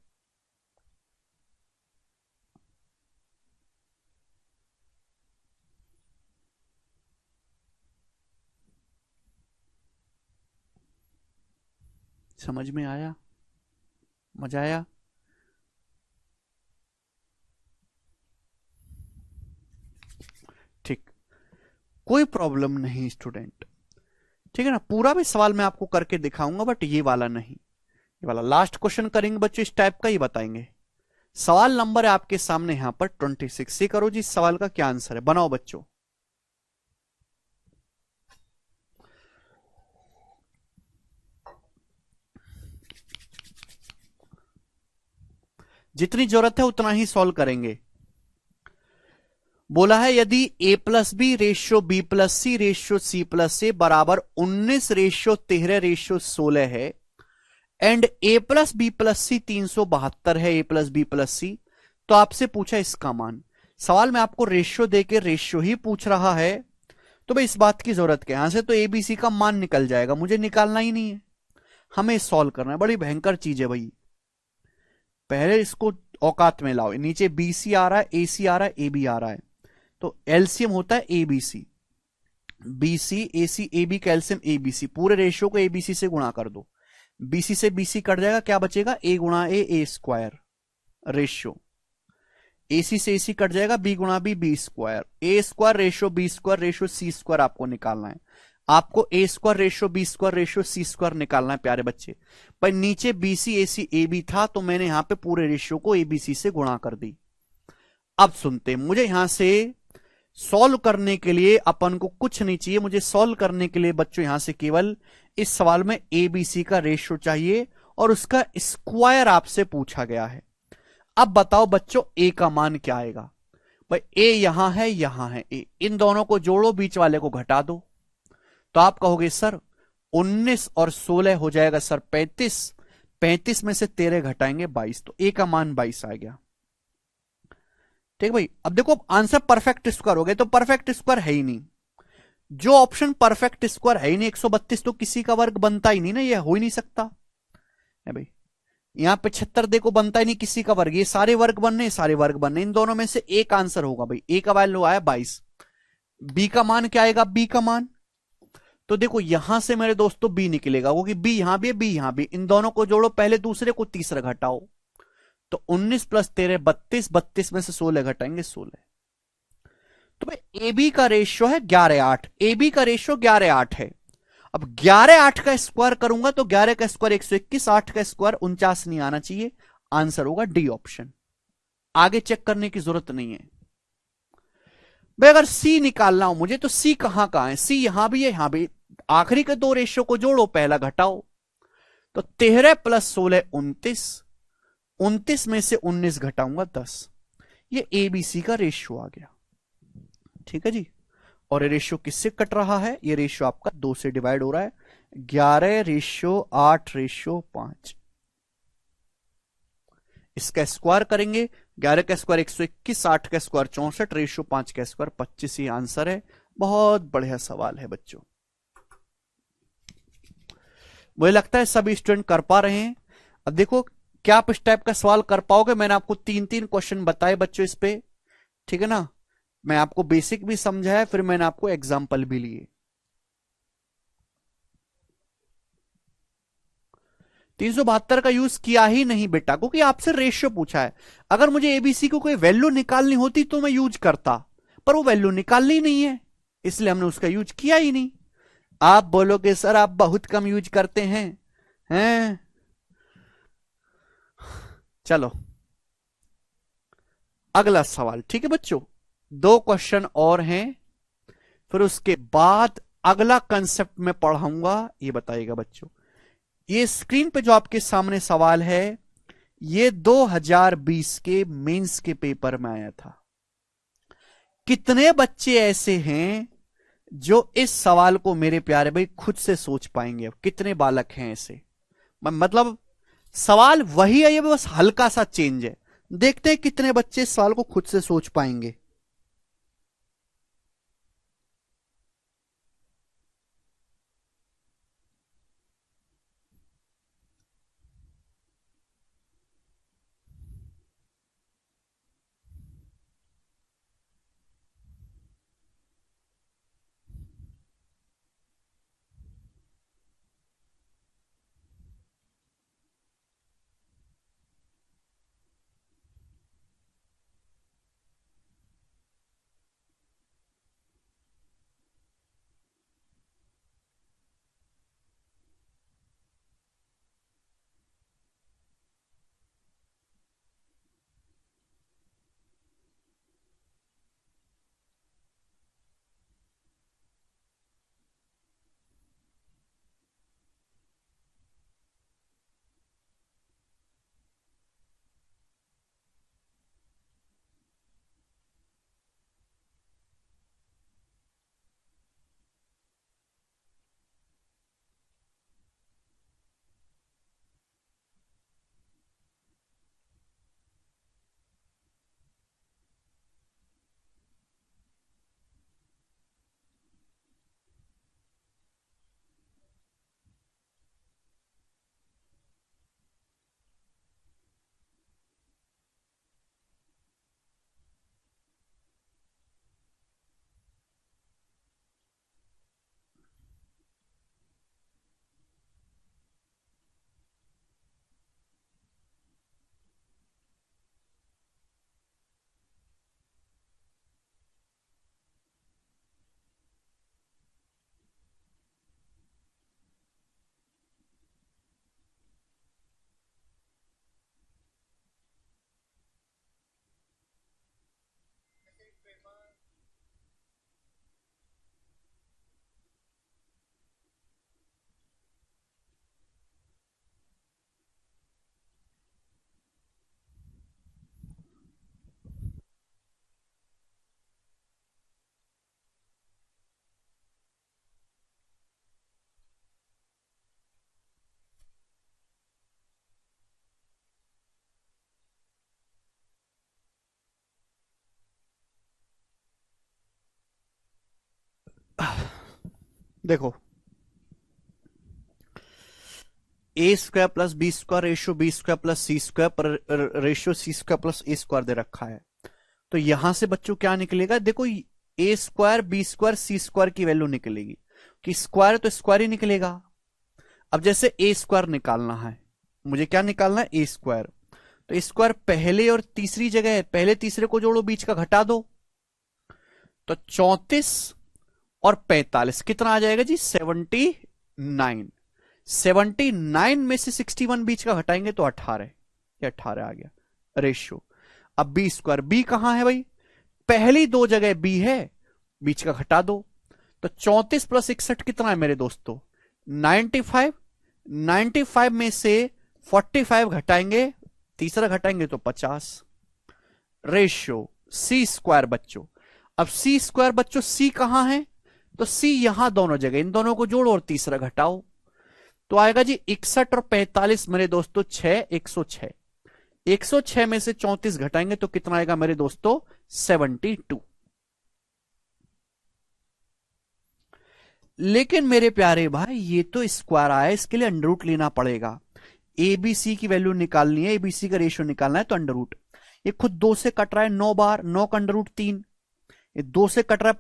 समझ में आया? मजा आया? ठीक, कोई प्रॉब्लम नहीं स्टूडेंट। ठीक है ना, पूरा भी सवाल मैं आपको करके दिखाऊंगा बट ये वाला नहीं, ये वाला लास्ट क्वेश्चन करेंगे बच्चों, इस टाइप का ही बताएंगे। सवाल नंबर है आपके सामने यहां पर 26। ये करो जी, इस सवाल का क्या आंसर है, बनाओ बच्चों। जितनी जरूरत है उतना ही सॉल्व करेंगे। बोला है यदि a plus B ratio b plus C ratio c plus A बराबर 19 रेशियो 13 रेशियो 16 है and a plus B plus C 372 है, a plus B plus C, तो आपसे पूछा इसका मान। सवाल में आपको रेशियो देके रेशियो ही पूछ रहा है तो भाई इस बात की जरूरत क्या? यहां से तो एबीसी का मान निकल जाएगा, मुझे निकालना ही नहीं है, हमें सॉल्व करना है। बड़ी भयंकर चीज है भाई, पहले इसको औकात में लाओ। नीचे बीसी आ रहा है, एसी आ रहा है, एबी आ रहा है, तो एलसीएम होता है एबीसी, बीसी एसी एबी का एलसीएम एबीसी। पूरे रेशियो को एबीसी से गुणा कर दो, बीसी से बीसी कट जाएगा, क्या बचेगा? ए गुणा ए स्क्वायर रेशियो। एसी से एसी कट जाएगा, बी गुणा B square. A square ratio B square ratio C square आपको निकालना है। आपको A square ratio B square ratio C square निकालना है प्यारे बच्चे। पर नीचे बीसी एसी एबी था तो मैंने यहां पे पूरे रेशियो को एबीसी से गुणा कर दी। अब सुनते, मुझे यहां से सॉल्व करने के लिए अपन को कुछ नहीं चाहिए, मुझे सॉल्व करने के लिए बच्चों यहां से केवल इस सवाल में एबीसी का रेशियो चाहिए और उसका स्क्वायर आपसे पूछा गया है। अब बताओ बच्चों ए का मान क्या आएगा? भाई ए यहां है, यहां है ए, इन दोनों को जोड़ो, बीच वाले को घटा दो, तो आप कहोगे सर 19 और 16 हो जाएगा सर 35, 35 में से 13 घटाएंगे 22, तो ए का मान 22 आ गया। ठीक भाई, अब देखो आंसर परफेक्ट स्क्वायर हो गया, तो परफेक्ट स्क्वायर है ही नहीं। जो ऑप्शन परफेक्ट स्क्वायर है ही नहीं, 132 तो किसी का वर्ग बनता ही नहीं ना, ये हो ही नहीं सकता है भाई। यहां पे 76 देखो बनता ही नहीं किसी का वर्ग, ये सारे वर्ग बनने, सारे वर्ग बनने, इन दोनों में से एक आंसर होगा भाई। ए का वैल्यू आया 22, बी का मान क्या आएगा? बी का मान तो देखो यहां से मेरे दोस्तों बी निकलेगा, क्योंकि बी यहां भी है, बी यहां भी, इन दोनों को जोड़ो, पहले दूसरे को तीसरा घटाओ, तो 19 + 13 32, 32 में से 16 घटाएंगे 16। तो भाई ए बी का रेशियो है 11/8, ए बी का रेशियो 11/8 है। अब 11/8 का स्क्वायर करूंगा तो 11 का स्क्वायर 121, 8 का स्क्वायर 49 नहीं आना चाहिए, आंसर होगा डी ऑप्शन। आगे चेक करने की जरूरत नहीं है भाई। अगर सी निकालना हो मुझे तो सी कहां कहां है? सी यहां भी है, यहां भी, आखिरी के दो रेशियो को जोड़ो, पहला घटाओ, तो 13 + 16 29, 29 में से 19 घटाऊंगा 10, ये एबीसी का रेशियो आ गया। ठीक है जी, और ये रेशियो किससे कट रहा है? ये रेशियो आपका 2 से डिवाइड हो रहा है, 11/8/5। इसका स्क्वायर करेंगे, 11 का स्क्वायर 121, 8 का स्क्वायर 64, रेशियो 5 का स्क्वायर 25 ही आंसर है। बहुत बढ़िया सवाल है बच्चों, मुझे लगता है सभी स्टूडेंट कर पा रहे हैं। अब देखो क्या आप इस टाइप का सवाल कर पाओगे। मैंने आपको 3-3 क्वेश्चन बताए बच्चों इस पे, ठीक है ना। मैं आपको बेसिक भी समझाया, फिर मैंने आपको एग्जाम्पल भी लिए। 372 का यूज किया ही नहीं बेटा, क्योंकि आपसे रेशियो पूछा है। अगर मुझे एबीसी को कोई वैल्यू निकालनी होती तो मैं यूज करता, पर वो वैल्यू निकालनी नहीं है, इसलिए हमने उसका यूज किया ही नहीं। आप बोलोगे सर आप बहुत कम यूज करते हैं। चलो अगला सवाल, ठीक है बच्चों, 2 क्वेश्चन और हैं, फिर उसके बाद अगला कंसेप्ट में पढ़ाऊंगा। ये बताइएगा बच्चों, ये स्क्रीन पे जो आपके सामने सवाल है, ये 2020 के मेंस के पेपर में आया था। कितने बच्चे ऐसे हैं जो इस सवाल को मेरे प्यारे भाई खुद से सोच पाएंगे? कितने बालक हैं ऐसे? मतलब सवाल वही है, ये बस हल्का सा चेंज है। देखते हैं कितने बच्चे इस सवाल को खुद से सोच पाएंगे। देखो A square plus B square ratio B square plus C square पर ratio C square plus A square दे रखा है। तो यहां से बच्चों क्या निकलेगा? देखो A square B square C square की वैल्यू निकलेगी, कि स्क्वायर तो स्क्वायर ही निकलेगा। अब जैसे ए स्क्वायर निकालना है, मुझे क्या निकालना है? ए स्क्वायर। तो स्क्वायर पहले और तीसरी जगह है, पहले तीसरे को जोड़ो, बीच का घटा दो, तो 34 और 45 कितना आ जाएगा जी? 79। 79 में से 61 बीच का घटाएंगे तो 18, ये 18 आ गया रेशियो। अब बी स्क्वायर, बी कहां है भाई? पहली 2 जगह बी है, बीच का घटा दो, तो 34 प्लस 61 कितना है मेरे दोस्तों? 95। 95 में से 45 घटाएंगे, तीसरा घटाएंगे तो 50, रेशियो सी स्क्वायर बच्चों। अब सी स्क्वायर बच्चों सी कहां है? तो सी यहां दोनों जगह, इन दोनों को जोड़ो और तीसरा घटाओ, तो आएगा जी 61 और 45 मेरे दोस्तों 6, 106। 106 में से 34 घटाएंगे तो कितना आएगा मेरे दोस्तों? 72। लेकिन मेरे प्यारे भाई ये तो स्क्वायर आया, इसके लिए अंडर रूट लेना पड़ेगा। एबीसी की वैल्यू निकालनी है, एबीसी का रेशियो निकालना है, तो अंडर रूट। ये खुद 2 से कट रहा है 9 बार, 9 का अंडर रूट 3। ये 2 से कट रहा है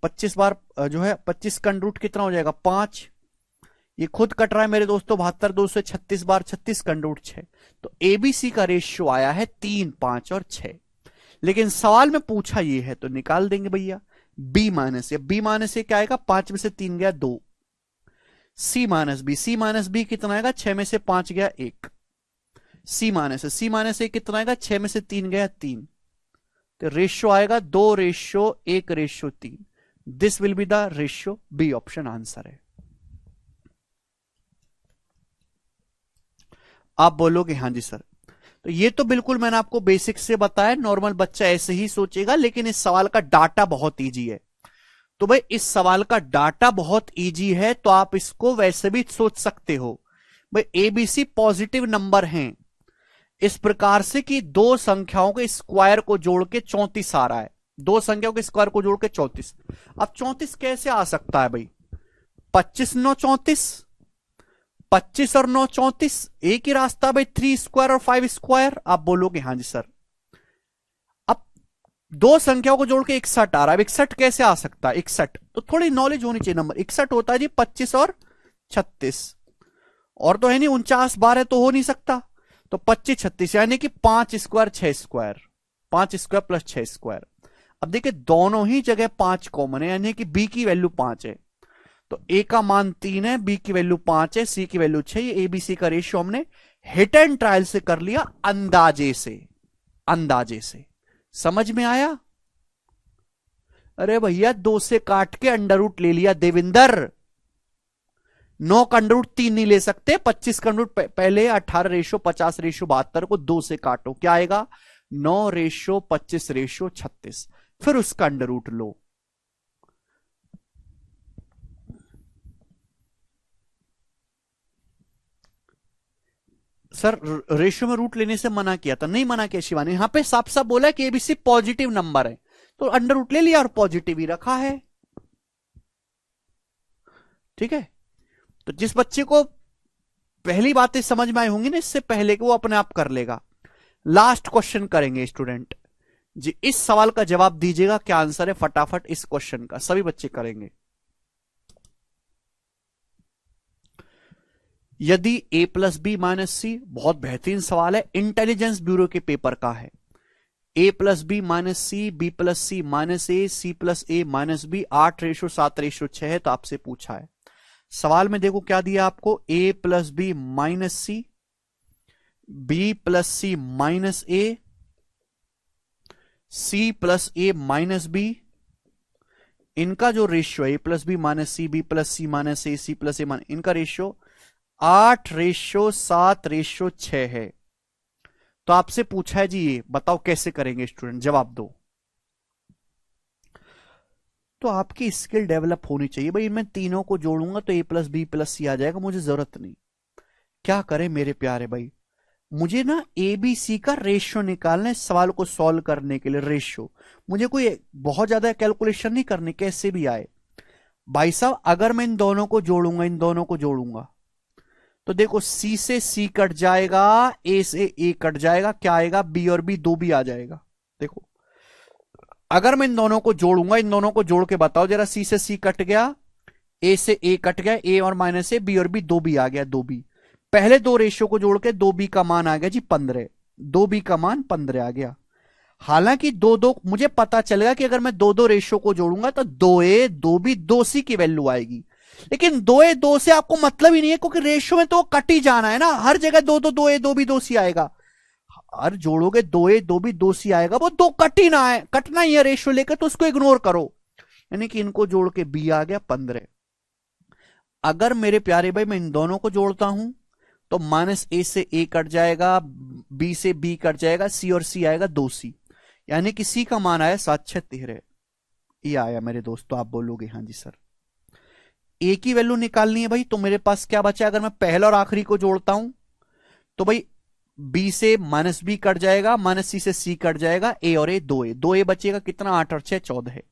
25 बार, जो है 25 का अंडर रूट कितना हो जाएगा? 5। ये खुद कट रहा है मेरे दोस्तों 72 2 से 36 बार, 36 का अंडर रूट 6। तो एबीसी का रेशियो आया है 3, 5 और 6। लेकिन सवाल में पूछा ये है तो निकाल देंगे भैया। बी माइनस ए क्या आएगा? 5 में से 3 गया 2। सी माइनस बी कितना आएगा? 6 में से 5 गया 1। सी माइनस ए कितना आएगा? 6 में से 3 गया 3। तो रेशियो आएगा 2:1:3। This will be the ratio. B option answer है। आप बोलोगे हाँ जी सर। तो ये तो बिल्कुल मैंने आपको बेसिक से बताया, नॉर्मल बच्चा ऐसे ही सोचेगा, लेकिन इस सवाल का डाटा बहुत इजी है। तो भाई इस सवाल का डाटा बहुत इजी है तो आप इसको वैसे भी सोच सकते हो। भाई एबीसी पॉजिटिव नंबर हैं इस प्रकार से कि दो संख्याओं के स्क्वायर को जोड़ के 34 आ रहा है। दो संख्याओं के स्क्वायर को जोड़ के 34। अब 34 कैसे आ सकता है भाई? 25 9 34, 25 और 9 34, एक ही रास्ता भाई, 3 स्क्वायर और 5 स्क्वायर। आप बोलोगे हाँ जी सर। अब दो संख्याओं को जोड़ के 61 आ रहा है। 61 कैसे आ सकता है? 61 तो थोड़ी नॉलेज होनी चाहिए। नंबर 61 होता है जी 25 और 36, और तो है नहीं 49 12 तो हो नहीं सकता। तो 25 36 यानी कि 5 square 6 square, 5 square plus 6 square. अब देखिए दोनों ही जगह 5 कॉमन है, यानी कि बी की वैल्यू 5 है। तो ए का मान 3 है, बी की वैल्यू 5 है, सी की वैल्यू 6। ये एबीसी का रेशियो हमने हिट एंड ट्रायल से कर लिया, अंदाजे से। अंदाजे से समझ में आया? अरे भैया 2 से काट के अंडर रूट ले लिया देविंदर। 9 का अंडर रूट 3 नहीं ले सकते। 25 का अंडर रूट पहले 18:50:72 को 2 से काटो, क्या आएगा? 9:25:36। फिर उसका अंडर रूट लो। सर रेशियो में रूट लेने से मना किया था? नहीं मना किया शिवानी, यहां पे साफ साफ बोला कि एबीसी पॉजिटिव नंबर है तो अंडर रूट ले लिया और पॉजिटिव ही रखा है। ठीक है, तो जिस बच्चे को पहली बातें समझ में आई होंगी ना इससे पहले कि वो अपने आप कर लेगा। लास्ट क्वेश्चन करेंगे स्टूडेंट जी, इस सवाल का जवाब दीजिएगा क्या आंसर है फटाफट इस क्वेश्चन का, सभी बच्चे करेंगे। यदि a प्लस बी माइनस सी, बहुत बेहतरीन सवाल है, इंटेलिजेंस ब्यूरो के पेपर का है। a plus b minus c, b plus c minus a, c plus a minus b, 8:7:6 है तो आपसे पूछा है। सवाल में देखो क्या दिया आपको, a plus b minus c, b plus c minus a, c plus a minus b. इनका जो रेशियो है a plus b minus c, b plus c minus a, c plus a minus, इनका रेशियो 8:7:6 है। तो आपसे पूछा है जी ये बताओ कैसे करेंगे स्टूडेंट, जवाब दो। तो आपकी स्किल डेवलप होनी चाहिए भाई। मैं तीनों को जोड़ूंगा तो a plus B plus C आ जाएगा, मुझे जरूरत नहीं। क्या करें मेरे प्यारे भाई, मुझे ना ए बी सी का रेशियो निकालना है सवाल को सॉल्व करने के लिए। रेशियो मुझे कोई बहुत ज्यादा कैलकुलेशन नहीं करनी, कैसे भी आए भाई साहब। अगर मैं इन दोनों को जोड़ूंगा, इन दोनों को जोड़ूंगा तो देखो सी से सी कट जाएगा, ए से ए कट जाएगा, क्या आएगा? बी और बी, दो भी आ जाएगा। देखो अगर मैं इन दोनों को जोड़ूंगा, इन दोनों को जोड़ के बताओ जरा, सी से सी कट गया, ए से ए कट गया, ए और माइनस ए, बी और बी, दो भी आ गया, दो बी। पहले दो रेशियो को जोड़ के दो बी का मान आ गया जी 15, दो बी का मान 15 आ गया। हालांकि दो दो मुझे पता चलेगा कि अगर मैं दो दो रेशियो को जोड़ूंगा तो 2a 2b 2c की वैल्यू आएगी, लेकिन 2a 2 से आपको मतलब ही नहीं है क्योंकि रेशियो में तो कट ही जाना है ना, हर जगह 2a 2b 2c आएगा। हर जोड़ोगे 2a 2b 2c आएगा, वो दो कट ही ना है, कटना ही है रेशियो लेकर, तो उसको इग्नोर करो। यानी कि इनको जोड़ के b आ गया 15। अगर मेरे प्यारे भाई मैं इन दोनों को जोड़ता हूं तो माइनस ए से ए कट जाएगा, बी से बी कट जाएगा, सी और सी आएगा 2c, यानी कि सी का मान आया 7×6=13। ये आया मेरे दोस्तों। आप बोलोगे हाँ जी सर। ए की वैल्यू निकालनी है भाई, तो मेरे पास क्या बचा? अगर मैं पहला और आखिरी को जोड़ता हूं तो भाई बी से माइनस बी कट जाएगा, माइनस सी से सी कट जाएगा, ए और ए, 2a, 2a बचेगा कितना, 8 और 6 14 है।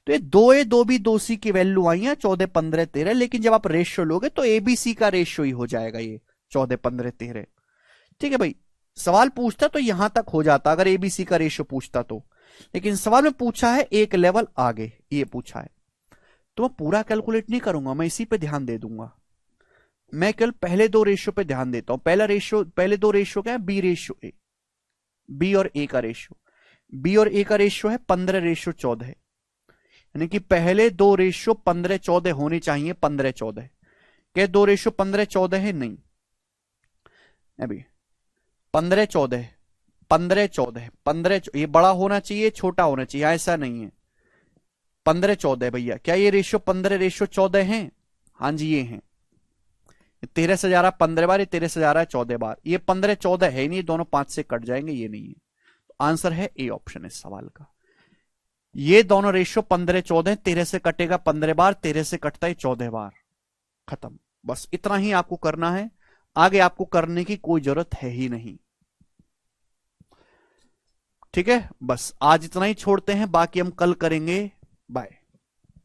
तो ये 2a 2b 2c की वैल्यू आई है 14 15 13, लेकिन जब आप रेशियो लोगे तो एबीसी का रेशियो ही हो जाएगा ये 14 15 13। ठीक है भाई, सवाल पूछता तो यहां तक हो जाता अगर एबीसी का रेशियो पूछता तो, लेकिन सवाल में पूछा है एक लेवल आगे, ये पूछा है तो मैं पूरा कैलकुलेट नहीं करूंगा, मैं इसी पे ध्यान दे दूंगा। मैं केवल पहले दो रेशियो पे ध्यान देता हूं। पहले दो रेशियो क्या है, बी रेशियो ए, बी और ए का रेशियो, बी और ए का रेशियो है 15:14 है, यानी कि पहले दो रेशियो 15:14 होने चाहिए, 15:14। क्या दो रेशियो 15:14 है, नहीं, अभी 15:14, 15:14, 15, ये बड़ा होना चाहिए छोटा होना चाहिए, ऐसा नहीं है, 15:14 भैया। क्या ये रेशियो 15:14 है, हाँ जी ये है। 13 से जा रहा 15 बार, ये 13 से जा रहा है 14 बार, ये 15:14 है नहीं, दोनों 5 से कट जाएंगे, ये नहीं है। तो आंसर है ए ऑप्शन इस सवाल का। ये दोनों रेशियो 15:14, 13 से कटेगा 15 बार, 13 से कटता है 14 बार, खत्म। बस इतना ही आपको करना है, आगे आपको करने की कोई जरूरत है ही नहीं। ठीक है, बस आज इतना ही छोड़ते हैं, बाकी हम कल करेंगे। बाय।